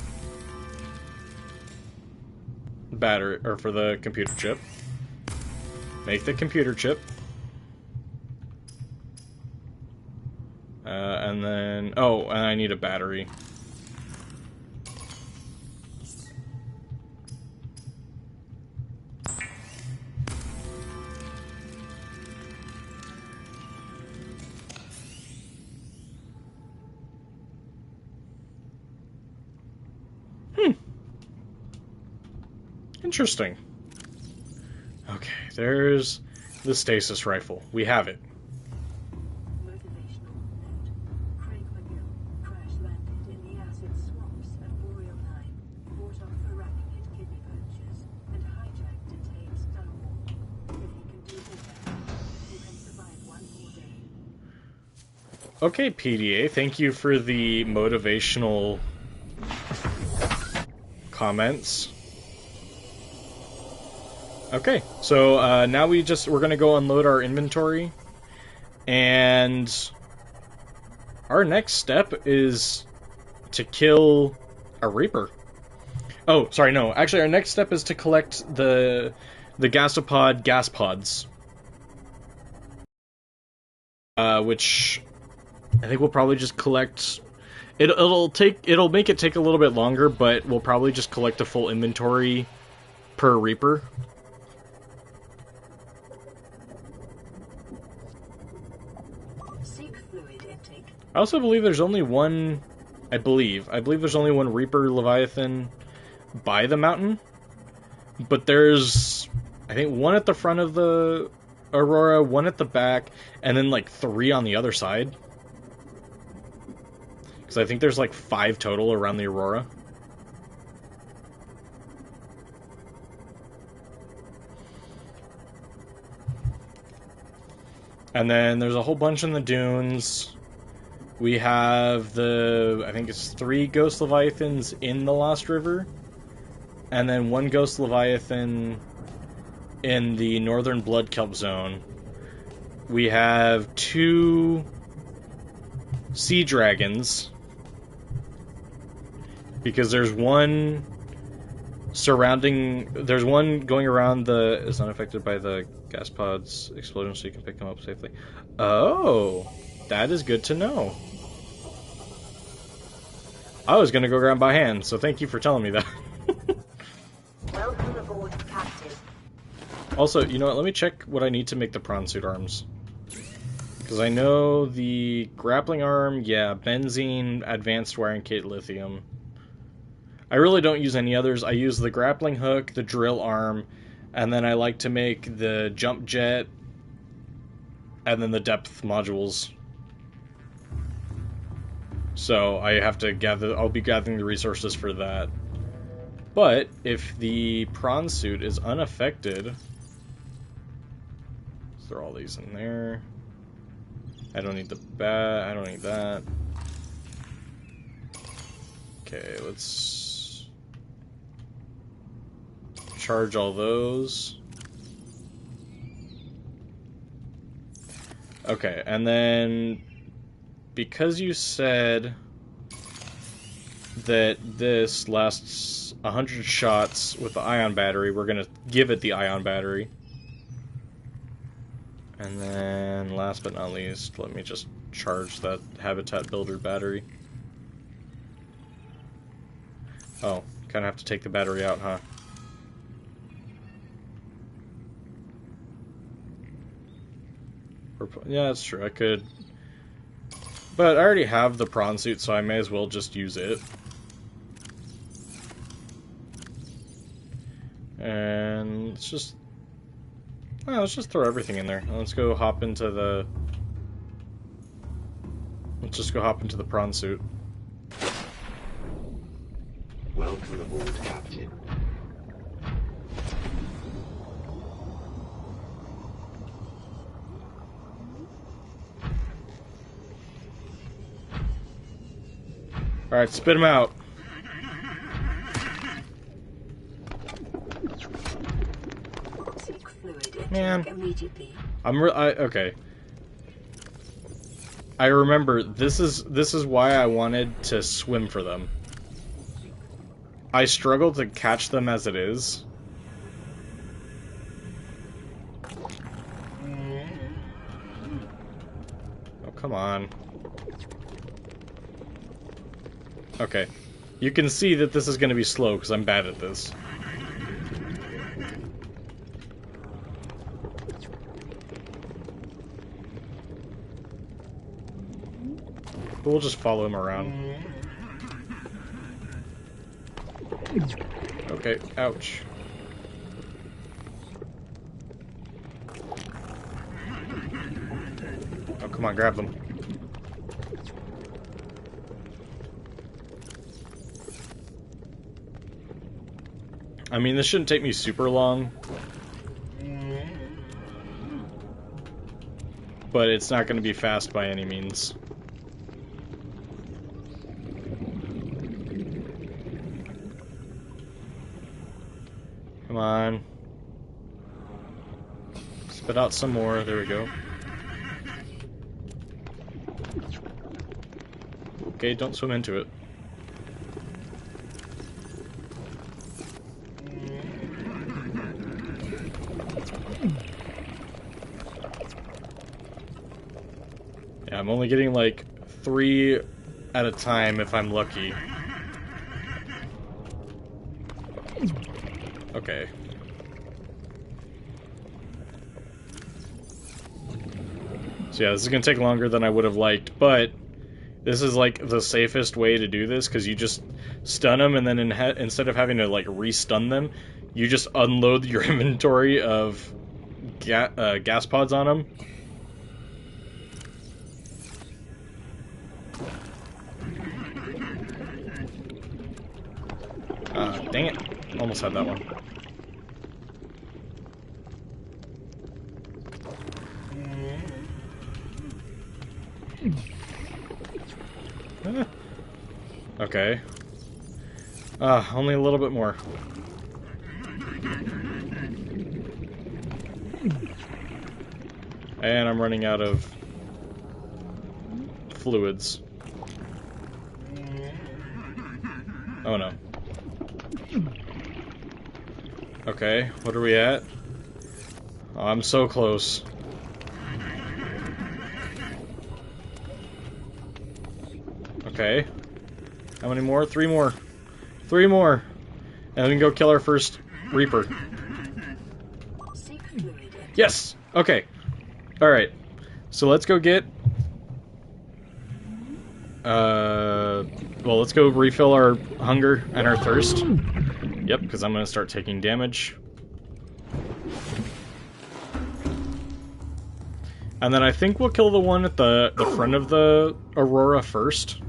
battery, or for the computer chip. Make the computer chip. And then... Oh, and I need a battery. Interesting. Okay, there's the stasis rifle. We have it. Motivational note. Craig McGill crash landed in the acid swamps at Boreal 9, bought off arachnid kidney poachers, and hijacked to tame Stonewall. If he can do this, he can survive one more day. Okay, PDA, thank you for the motivational comments. Okay, so now we're gonna go unload our inventory, and our next step is to kill a Reaper. Oh, sorry, no. Actually, our next step is to collect the gasopod gas pods, which I think we'll probably just collect. It'll make it take a little bit longer, but we'll probably just collect a full inventory per Reaper. Seek fluid intake. I also believe there's only one. I believe there's only one Reaper Leviathan by the mountain, but there's, I think, one at the front of the Aurora, one at the back, and then like 3 on the other side. Because I think there's like 5 total around the Aurora. And then there's a whole bunch in the dunes. We have I think it's 3 Ghost Leviathans in the Lost River, and then 1 Ghost Leviathan in the Northern Blood Kelp Zone. We have 2 Sea Dragons, because there's one going around is unaffected by the gas pod's explosion, so you can pick them up safely. Oh, that is good to know. I was gonna go grab by hand, so thank you for telling me that. Welcome aboard, Captain. Also, you know what? Let me check what I need to make the prawn suit arms. Because I know the grappling arm, yeah, benzene, advanced wiring kit, lithium. I really don't use any others. I use the grappling hook, the drill arm, and then I like to make the jump jet, and then the depth modules. So I have to I'll be gathering the resources for that. But if the prawn suit is unaffected, let's throw all these in there. I don't need I don't need that. Okay, let's charge all those. Okay, and then because you said that this lasts 100 shots with the ion battery, we're gonna give it the ion battery. And then, last but not least, let me just charge that habitat builder battery. Oh, kinda have to take the battery out, huh? Yeah, that's true, I could. But I already have the prawn suit, so I may as well just use it. And let's just throw everything in there. Let's just go hop into the prawn suit. Welcome aboard, Captain. Alright, spit him out. Seek fluid intake Man. immediately. Okay. I remember this is why I wanted to swim for them. I struggle to catch them as it is. Oh, come on. Okay. You can see that this is going to be slow because I'm bad at this. But we'll just follow him around. Okay, ouch. Oh, come on, grab them. I mean, this shouldn't take me super long. But it's not going to be fast by any means. Come on. Spit out some more. There we go. Okay, don't swim into it. Yeah, I'm only getting like 3 at a time if I'm lucky. Okay. So yeah, this is gonna take longer than I would have liked, but this is like the safest way to do this because you just stun them, and then instead of having to like re-stun them, you just unload your inventory of gas pods on them. Dang it. Almost had that one. Okay. Only a little bit more. And I'm running out of fluids. Oh no. Okay, what are we at? Oh, I'm so close. Okay. How many more? 3 more. 3 more. And we can go kill our first Reaper. Yes! Okay. Alright. So let's go get... well, let's go refill our hunger and our thirst. Yep, because I'm going to start taking damage. And then I think we'll kill the one at the front of the Aurora first.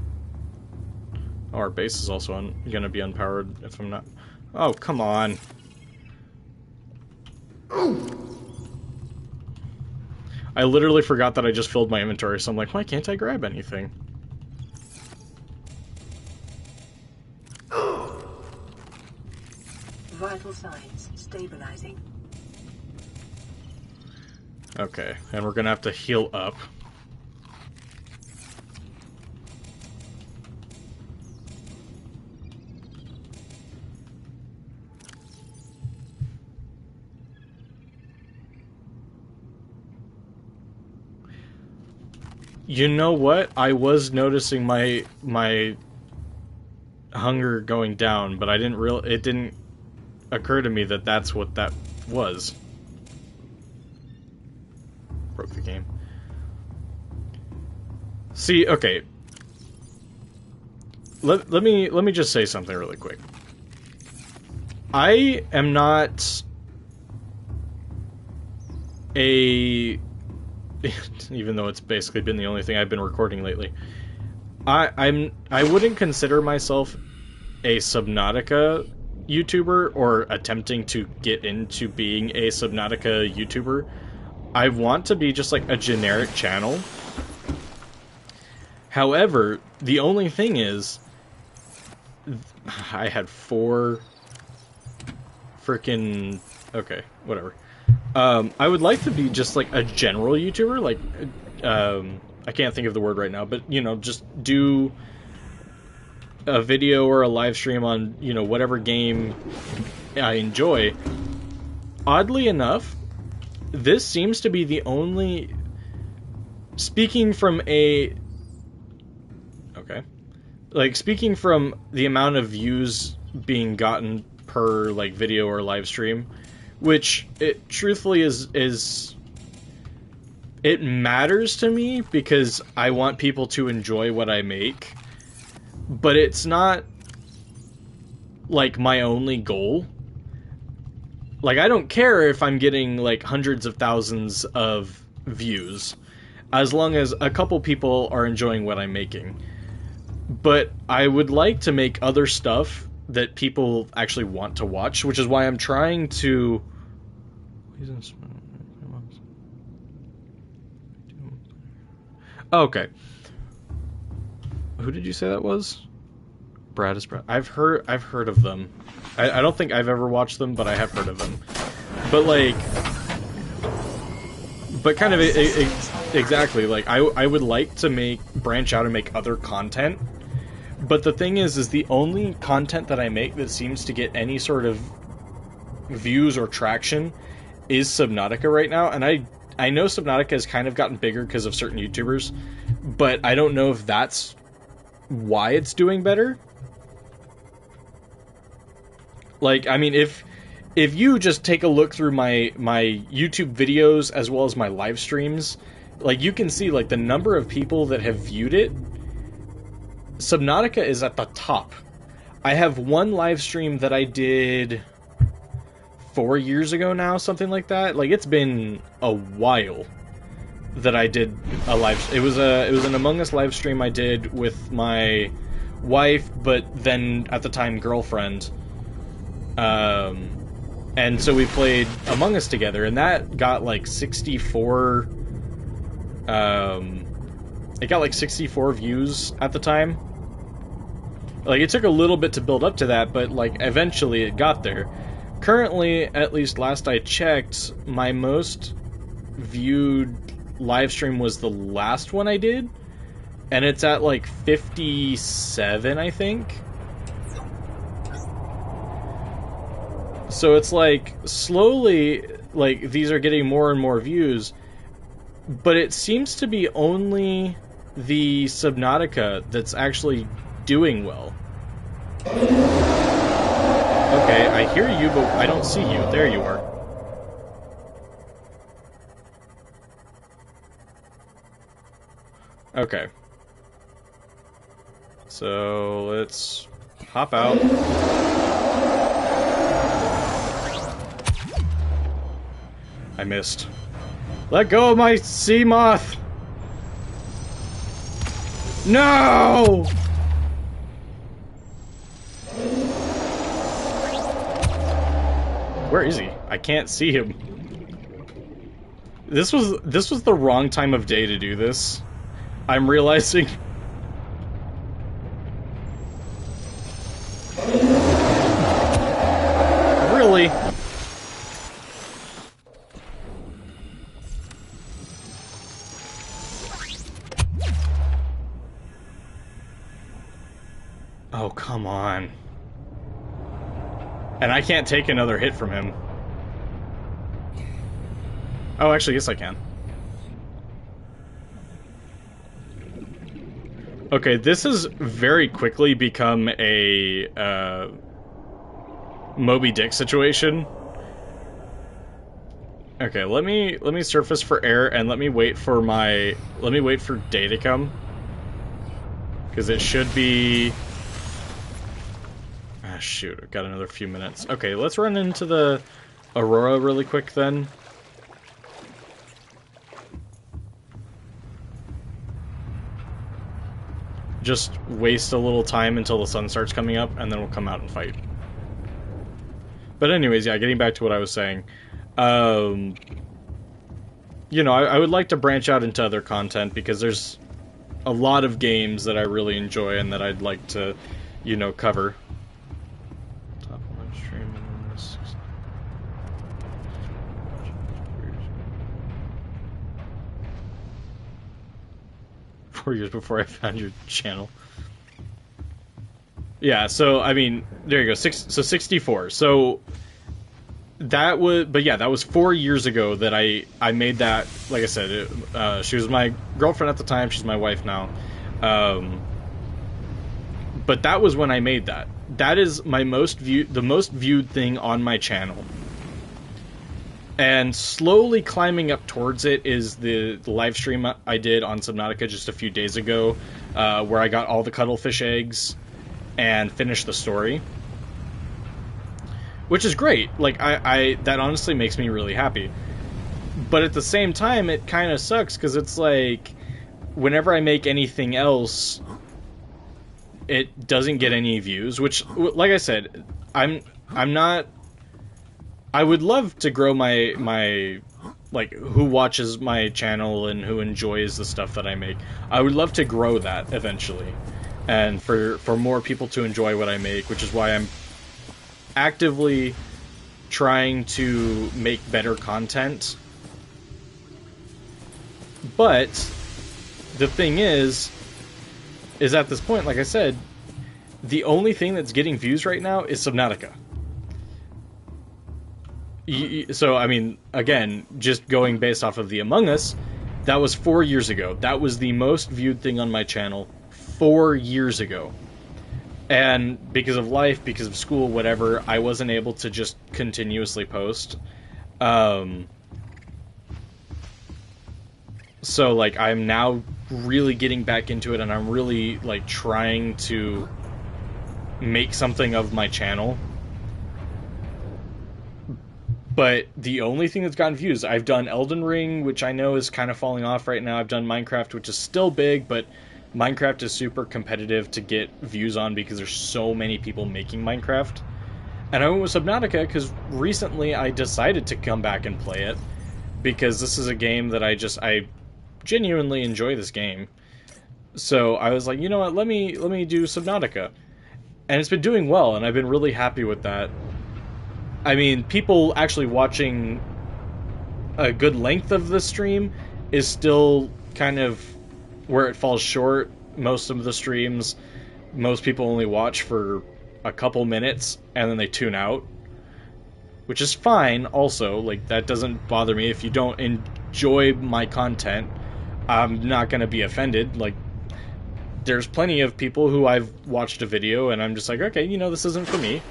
Oh, our base is also going to be unpowered if I'm not... Oh, come on. I literally forgot that I just filled my inventory, so I'm like, why can't I grab anything? Vital signs stabilizing. Okay, and we're gonna have to heal up. You know what? I was noticing my hunger going down, but I didn't it didn't occur to me that that's what that was. Broke the game. See, okay. Let me just say something really quick. I am not a even though it's basically been the only thing I've been recording lately. I wouldn't consider myself a Subnautica YouTuber or attempting to get into being a Subnautica YouTuber. I want to be just like a generic channel. However, the only thing is I had 4 freaking... Okay, whatever. I would like to be just like a general YouTuber, like, I can't think of the word right now, but, you know, just do a video or a live stream on, you know, whatever game I enjoy. Oddly enough, this seems to be the only... Speaking from a... Okay. Like, speaking from the amount of views being gotten per, like, video or live stream, which, it truthfully is... It matters to me because I want people to enjoy what I make, but it's not, like, my only goal. Like, I don't care if I'm getting, like, hundreds of thousands of views, as long as a couple people are enjoying what I'm making. But I would like to make other stuff that people actually want to watch, which is why I'm trying to... Okay. Who did you say that was? I've heard of them. I don't think I've ever watched them, but I have heard of them. But like, but kind of exactly like I would like to branch out and make other content. But the thing is the only content that I make that seems to get any sort of views or traction is Subnautica right now, and I know Subnautica has kind of gotten bigger because of certain YouTubers, but I don't know if that's why it's doing better. Like, I mean, if you just take a look through my YouTube videos as well as my live streams, like, you can see, like, the number of people that have viewed it, Subnautica is at the top. I have one live stream that I did 4 years ago now, something like that. Like, it's been a while that I did a live. It was an Among Us live stream I did with my wife, but then at the time girlfriend. And so we played Among Us together, and that got like 64. It got like 64 views at the time. Like, it took a little bit to build up to that, but like eventually it got there. Currently, at least last I checked, my most viewed live stream was the last one I did, and it's at like 57, I think. So it's like slowly, like, these are getting more and more views, but it seems to be only the Subnautica that's actually doing well. Okay, I hear you, but I don't see you. There you are. Okay. So, let's hop out. I missed. Let go of my sea moth! No! Where is he? I can't see him. This was the wrong time of day to do this. I'm realizing. Really? Oh, come on. And I can't take another hit from him. Oh, actually, yes I can. Okay, this has very quickly become a Moby Dick situation. Okay, let me surface for air and let me wait for day to come. Because it should be... Ah, shoot, I've got another few minutes. Okay, let's run into the Aurora really quick then. Just waste a little time until the sun starts coming up, and then we'll come out and fight. But anyways, yeah, getting back to what I was saying. You know, I would like to branch out into other content, because there's a lot of games that I really enjoy and that I'd like to, you know, cover. Top one stream in this. 4 years before I found your channel. Yeah, so, I mean, there you go, so 64. So, that was, but yeah, that was 4 years ago that I made that. Like I said, she was my girlfriend at the time, she's my wife now. But that was when I made that. That is my the most viewed thing on my channel. And slowly climbing up towards it is the live stream I did on Subnautica just a few days ago, where I got all the cuttlefish eggs and finished the story. Which is great. Like, that honestly makes me really happy. But at the same time, it kind of sucks, because it's like, whenever I make anything else, it doesn't get any views, which, like I said, I'm not... I would love to grow my like, who watches my channel and who enjoys the stuff that I make. I would love to grow that eventually. and for more people to enjoy what I make, which is why I'm actively trying to make better content. But the thing is at this point, like I said, the only thing that's getting views right now is Subnautica. So, I mean, again, just going based off of the Among Us, that was 4 years ago. That was the most viewed thing on my channel 4 years ago. And because of life, because of school, whatever, I wasn't able to just continuously post. So, like, I'm now really getting back into it, and I'm really, like, trying to make something of my channel. But the only thing that's gotten views, I've done Elden Ring, which I know is kind of falling off right now. I've done Minecraft, which is still big, but Minecraft is super competitive to get views on because there's so many people making Minecraft. And I went with Subnautica because recently I decided to come back and play it, because this is a game that I genuinely enjoy this game. So I was like, you know what, let me do Subnautica. And it's been doing well, and I've been really happy with that. I mean, people actually watching a good length of the stream is still kind of where it falls short. Most of the streams, most people only watch for a couple minutes and then they tune out, which is fine also. Like, that doesn't bother me. If you don't enjoy my content, I'm not going to be offended. Like, there's plenty of people who I've watched a video and I'm just like, okay, you know, this isn't for me.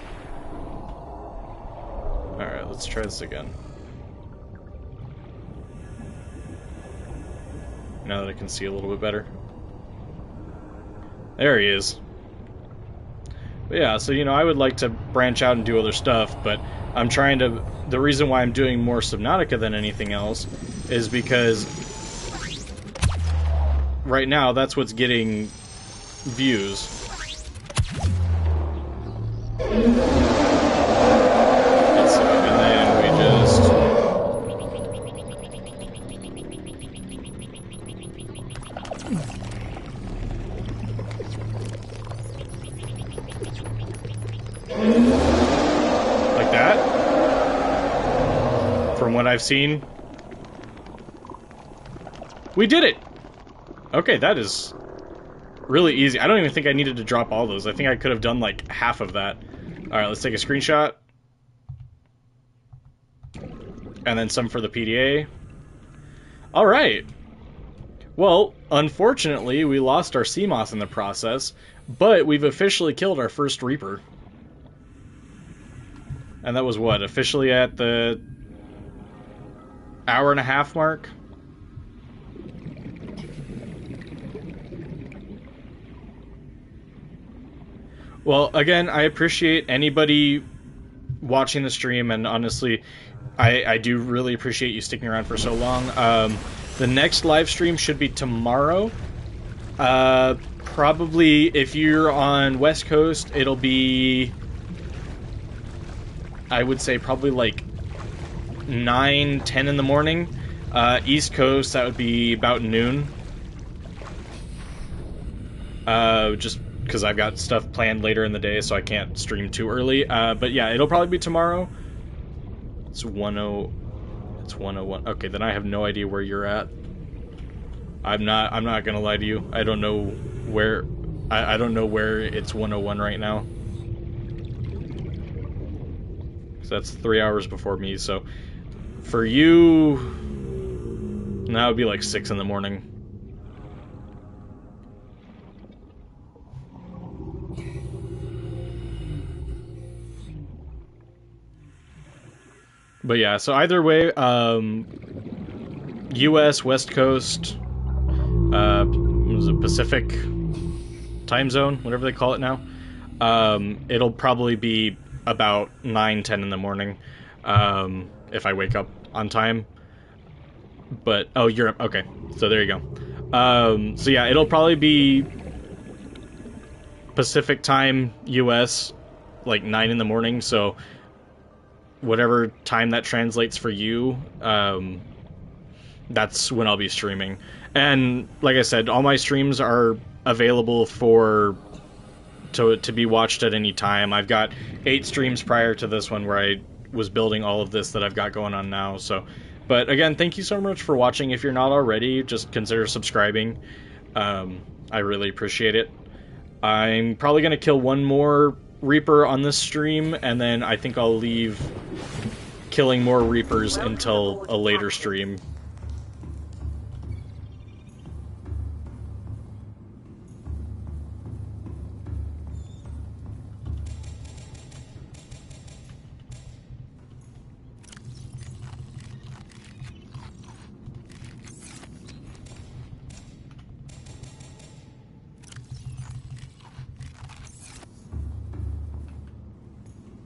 Alright, let's try this again. Now that I can see a little bit better. There he is. But yeah, so, you know, I would like to branch out and do other stuff, but I'm trying to... The reason why I'm doing more Subnautica than anything else is because right now that's what's getting views. Like that. From what I've seen, we did it! Okay, that is really easy. I don't even think I needed to drop all those. I think I could have done like half of that. Alright, let's take a screenshot. And then some for the PDA. Alright. Well, unfortunately, we lost our CMOS in the process, but we've officially killed our first Reaper. And that was what? Officially at the hour-and-a-half mark? Well, again, I appreciate anybody watching the stream, and honestly, I do really appreciate you sticking around for so long. The next live stream should be tomorrow. Probably, if you're on West Coast, it'll be... I would say probably like 9, 10 in the morning. East Coast, that would be about noon. Just because I've got stuff planned later in the day, so I can't stream too early. But yeah, it'll probably be tomorrow. It's 101. Okay, then I have no idea where you're at. I'm not gonna lie to you. I don't know where. I don't know where it's 101 right now. So that's 3 hours before me. So for you, that would be like 6 in the morning. But yeah, so either way, U.S. West Coast, was it Pacific time zone, whatever they call it now. It'll probably be about 9, 10 in the morning, if I wake up on time. But, oh, Europe, okay, so there you go. So yeah, it'll probably be Pacific time, U.S., like 9 in the morning, so whatever time that translates for you, that's when I'll be streaming. And like I said, all my streams are available for to be watched at any time. I've got 8 streams prior to this one where I was building all of this that I've got going on now. So, but again, thank you so much for watching. If you're not already, just consider subscribing. I really appreciate it. I'm probably going to kill one more Reaper on this stream, and then I think I'll leave killing more Reapers until a later stream.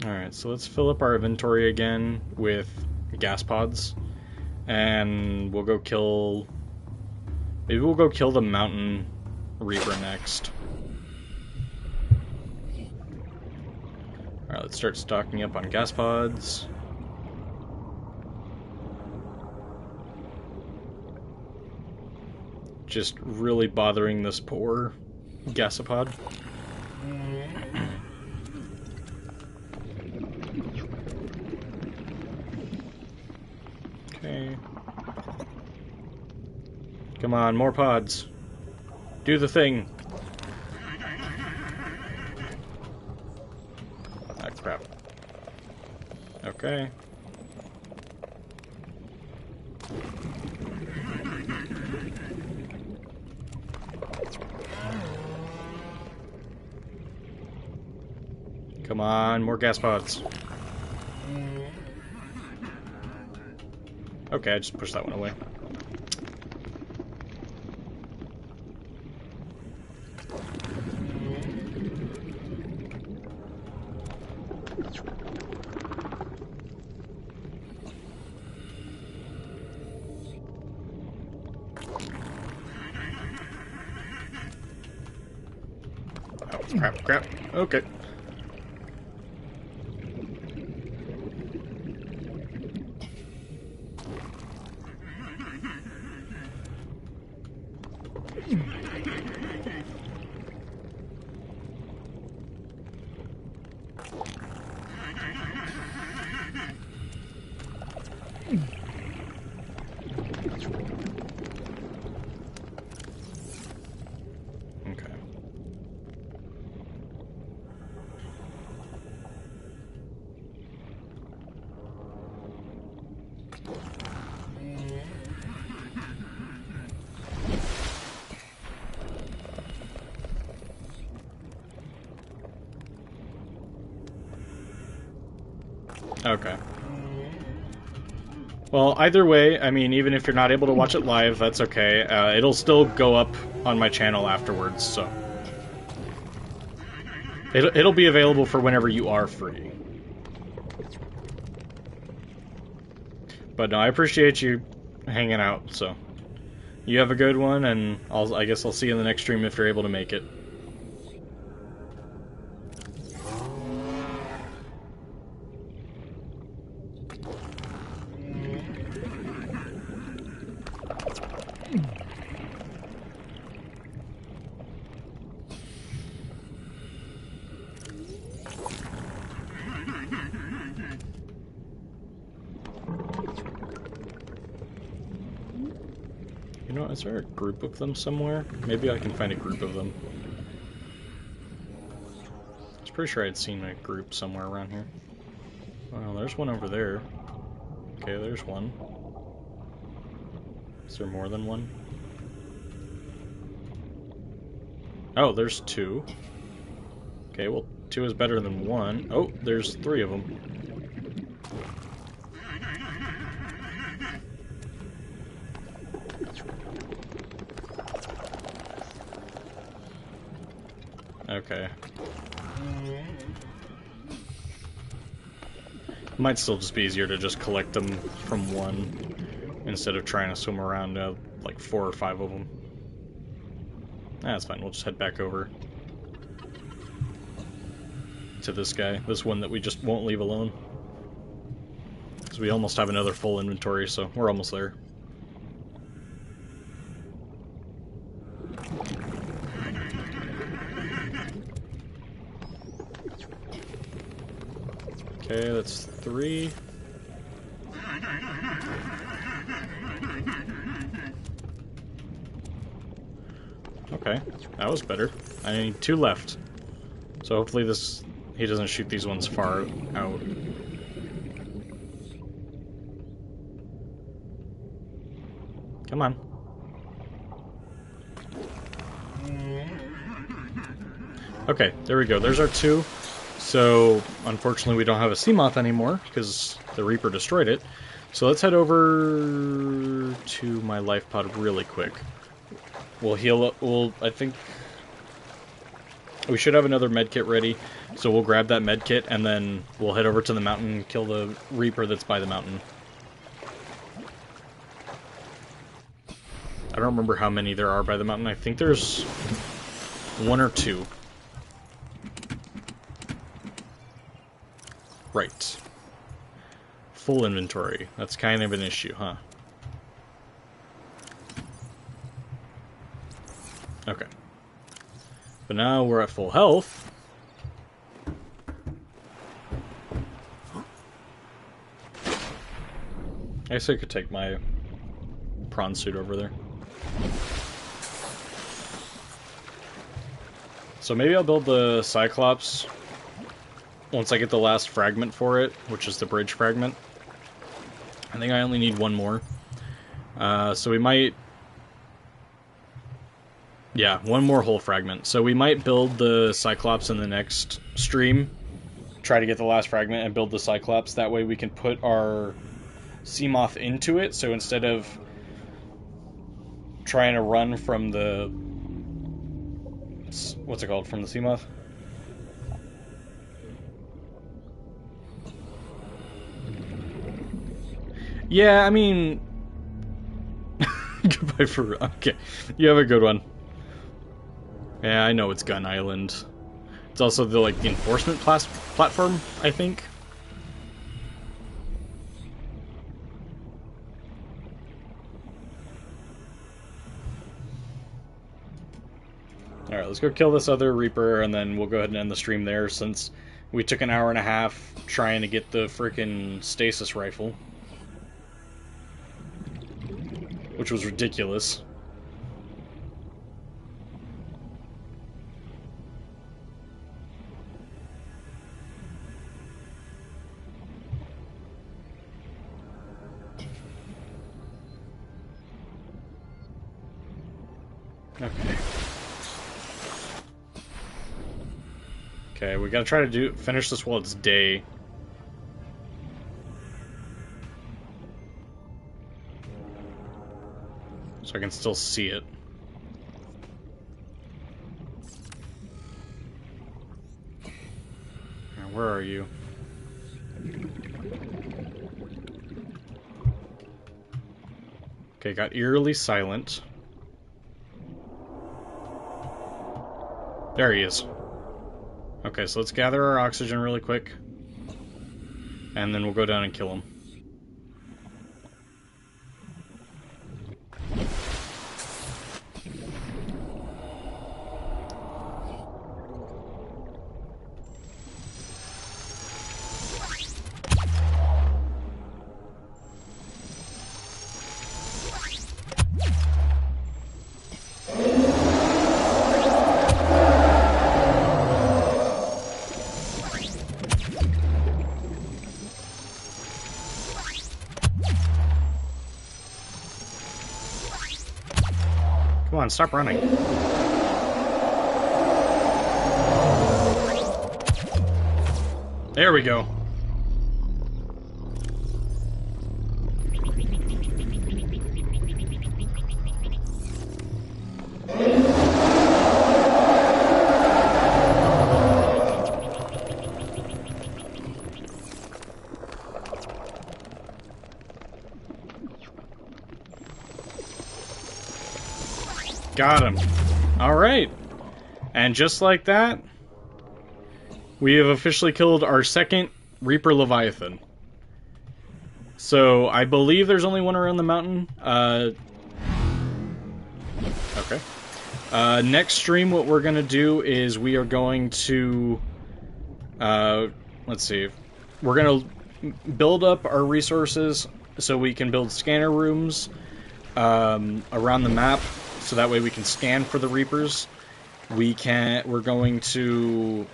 Alright, so let's fill up our inventory again with gas pods. And we'll go kill... Maybe we'll go kill the mountain Reaper next. Alright, let's start stocking up on gas pods. Just really bothering this poor gasopod. Okay. Come on, more pods. Do the thing. Ah, crap. Okay. Come on, more gas pods. Okay, I just pushed that one away. Oh, crap. Okay. Okay. Well, either way, I mean, even if you're not able to watch it live, that's okay. It'll still go up on my channel afterwards, so... It'll be available for whenever you are free. But no, I appreciate you hanging out, so... You have a good one, and I guess I'll see you in the next stream if you're able to make it. You know, is there a group of them somewhere? Maybe I can find a group of them. I was pretty sure I'd seen a group somewhere around here. Well, there's one over there. Okay, there's one. Is there more than one? Oh, there's 2. Okay, well, 2 is better than 1. Oh, there's 3 of them. Okay. Might still just be easier to just collect them from one instead of trying to swim around like 4 or 5 of them. That's fine, we'll just head back over to this guy, this one that we just won't leave alone. Because we almost have another full inventory, so we're almost there. Okay, that's 3. Okay, that was better. I need 2 left. So hopefully he doesn't shoot these ones far out. Come on. Okay, there we go. There's our 2. So, unfortunately, we don't have a sea moth anymore because the Reaper destroyed it. So let's head over to my life pod really quick. We'll heal up. I think we should have another med kit ready. So we'll grab that med kit and then we'll head over to the mountain and kill the Reaper that's by the mountain. I don't remember how many there are by the mountain. I think there's 1 or 2. Right. Full inventory. That's kind of an issue, huh? Okay. But now we're at full health. I guess I could take my prawn suit over there. So maybe I'll build the Cyclops once I get the last fragment for it, which is the bridge fragment. I think I only need 1 more. So we might... Yeah, 1 more whole fragment. So we might build the Cyclops in the next stream. Try to get the last fragment and build the Cyclops. That way we can put our Seamoth into it. So instead of trying to run from the... What's it called? From the Seamoth? Yeah, I mean... Goodbye for... Okay, you have a good one. Yeah, I know it's Gun Island. It's also the, like, the enforcement platform, I think. Alright, let's go kill this other Reaper, and then we'll go ahead and end the stream there, since we took an hour and a half trying to get the frickin' stasis rifle. Which was ridiculous. Okay. Okay, we gotta try to finish this while it's day. So I can still see it. Now, where are you? Okay, got eerily silent. There he is. Okay, so let's gather our oxygen really quick. And then we'll go down and kill him. Come on, stop running. There we go. Got him. Alright. And just like that, we have officially killed our second Reaper Leviathan. So, I believe there's only one around the mountain. Okay. Next stream, what we're going to do is we are going to... let's see. we're gonna build up our resources so we can build scanner rooms around the map, so that way we can scan for the Reapers. We're going to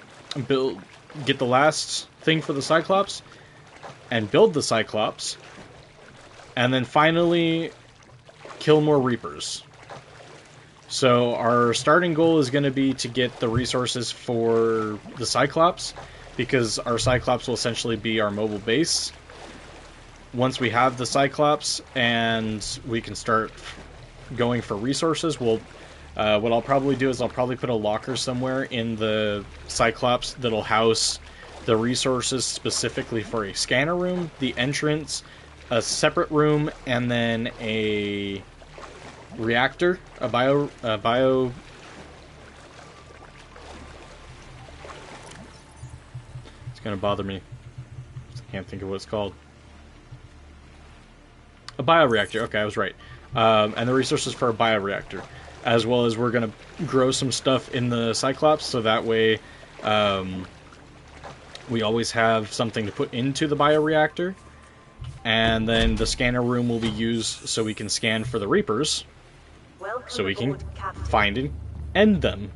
get the last thing for the Cyclops and build the Cyclops, and then finally kill more Reapers. So our starting goal is going to be to get the resources for the Cyclops, because our Cyclops will essentially be our mobile base. Once we have the Cyclops and we can start going for resources, what I'll probably do is I'll probably put a locker somewhere in the Cyclops that'll house the resources specifically for a scanner room, the entrance, a separate room, and then a reactor, a bio. It's gonna bother me. I can't think of what it's called. A bioreactor. Okay, I was right. And the resources for a bioreactor, as well as we're gonna grow some stuff in the Cyclops, so that way we always have something to put into the bioreactor. And then the scanner room will be used so we can scan for the Reapers, so we can find and end them.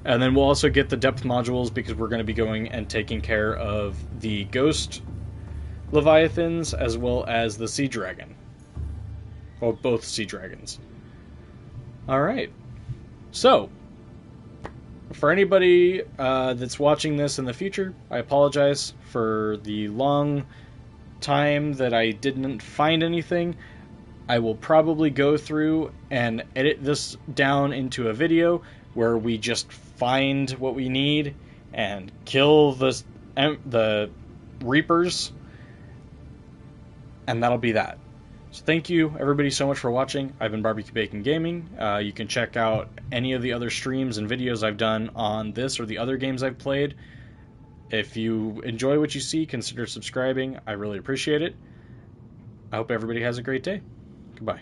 And then we'll also get the depth modules, because we're going to be going and taking care of the ghost Leviathans as well as the sea dragon. Well, both sea dragons. Alright. So, for anybody that's watching this in the future, I apologize for the long time that I didn't find anything. I will probably go through and edit this down into a video where we just find what we need and kill the Reapers, and that'll be that. So thank you everybody so much for watching. I've been Barbecue Bacon Gaming. You can check out any of the other streams and videos I've done on this or the other games I've played. If you enjoy what you see, consider subscribing. I really appreciate it. I hope everybody has a great day. Goodbye.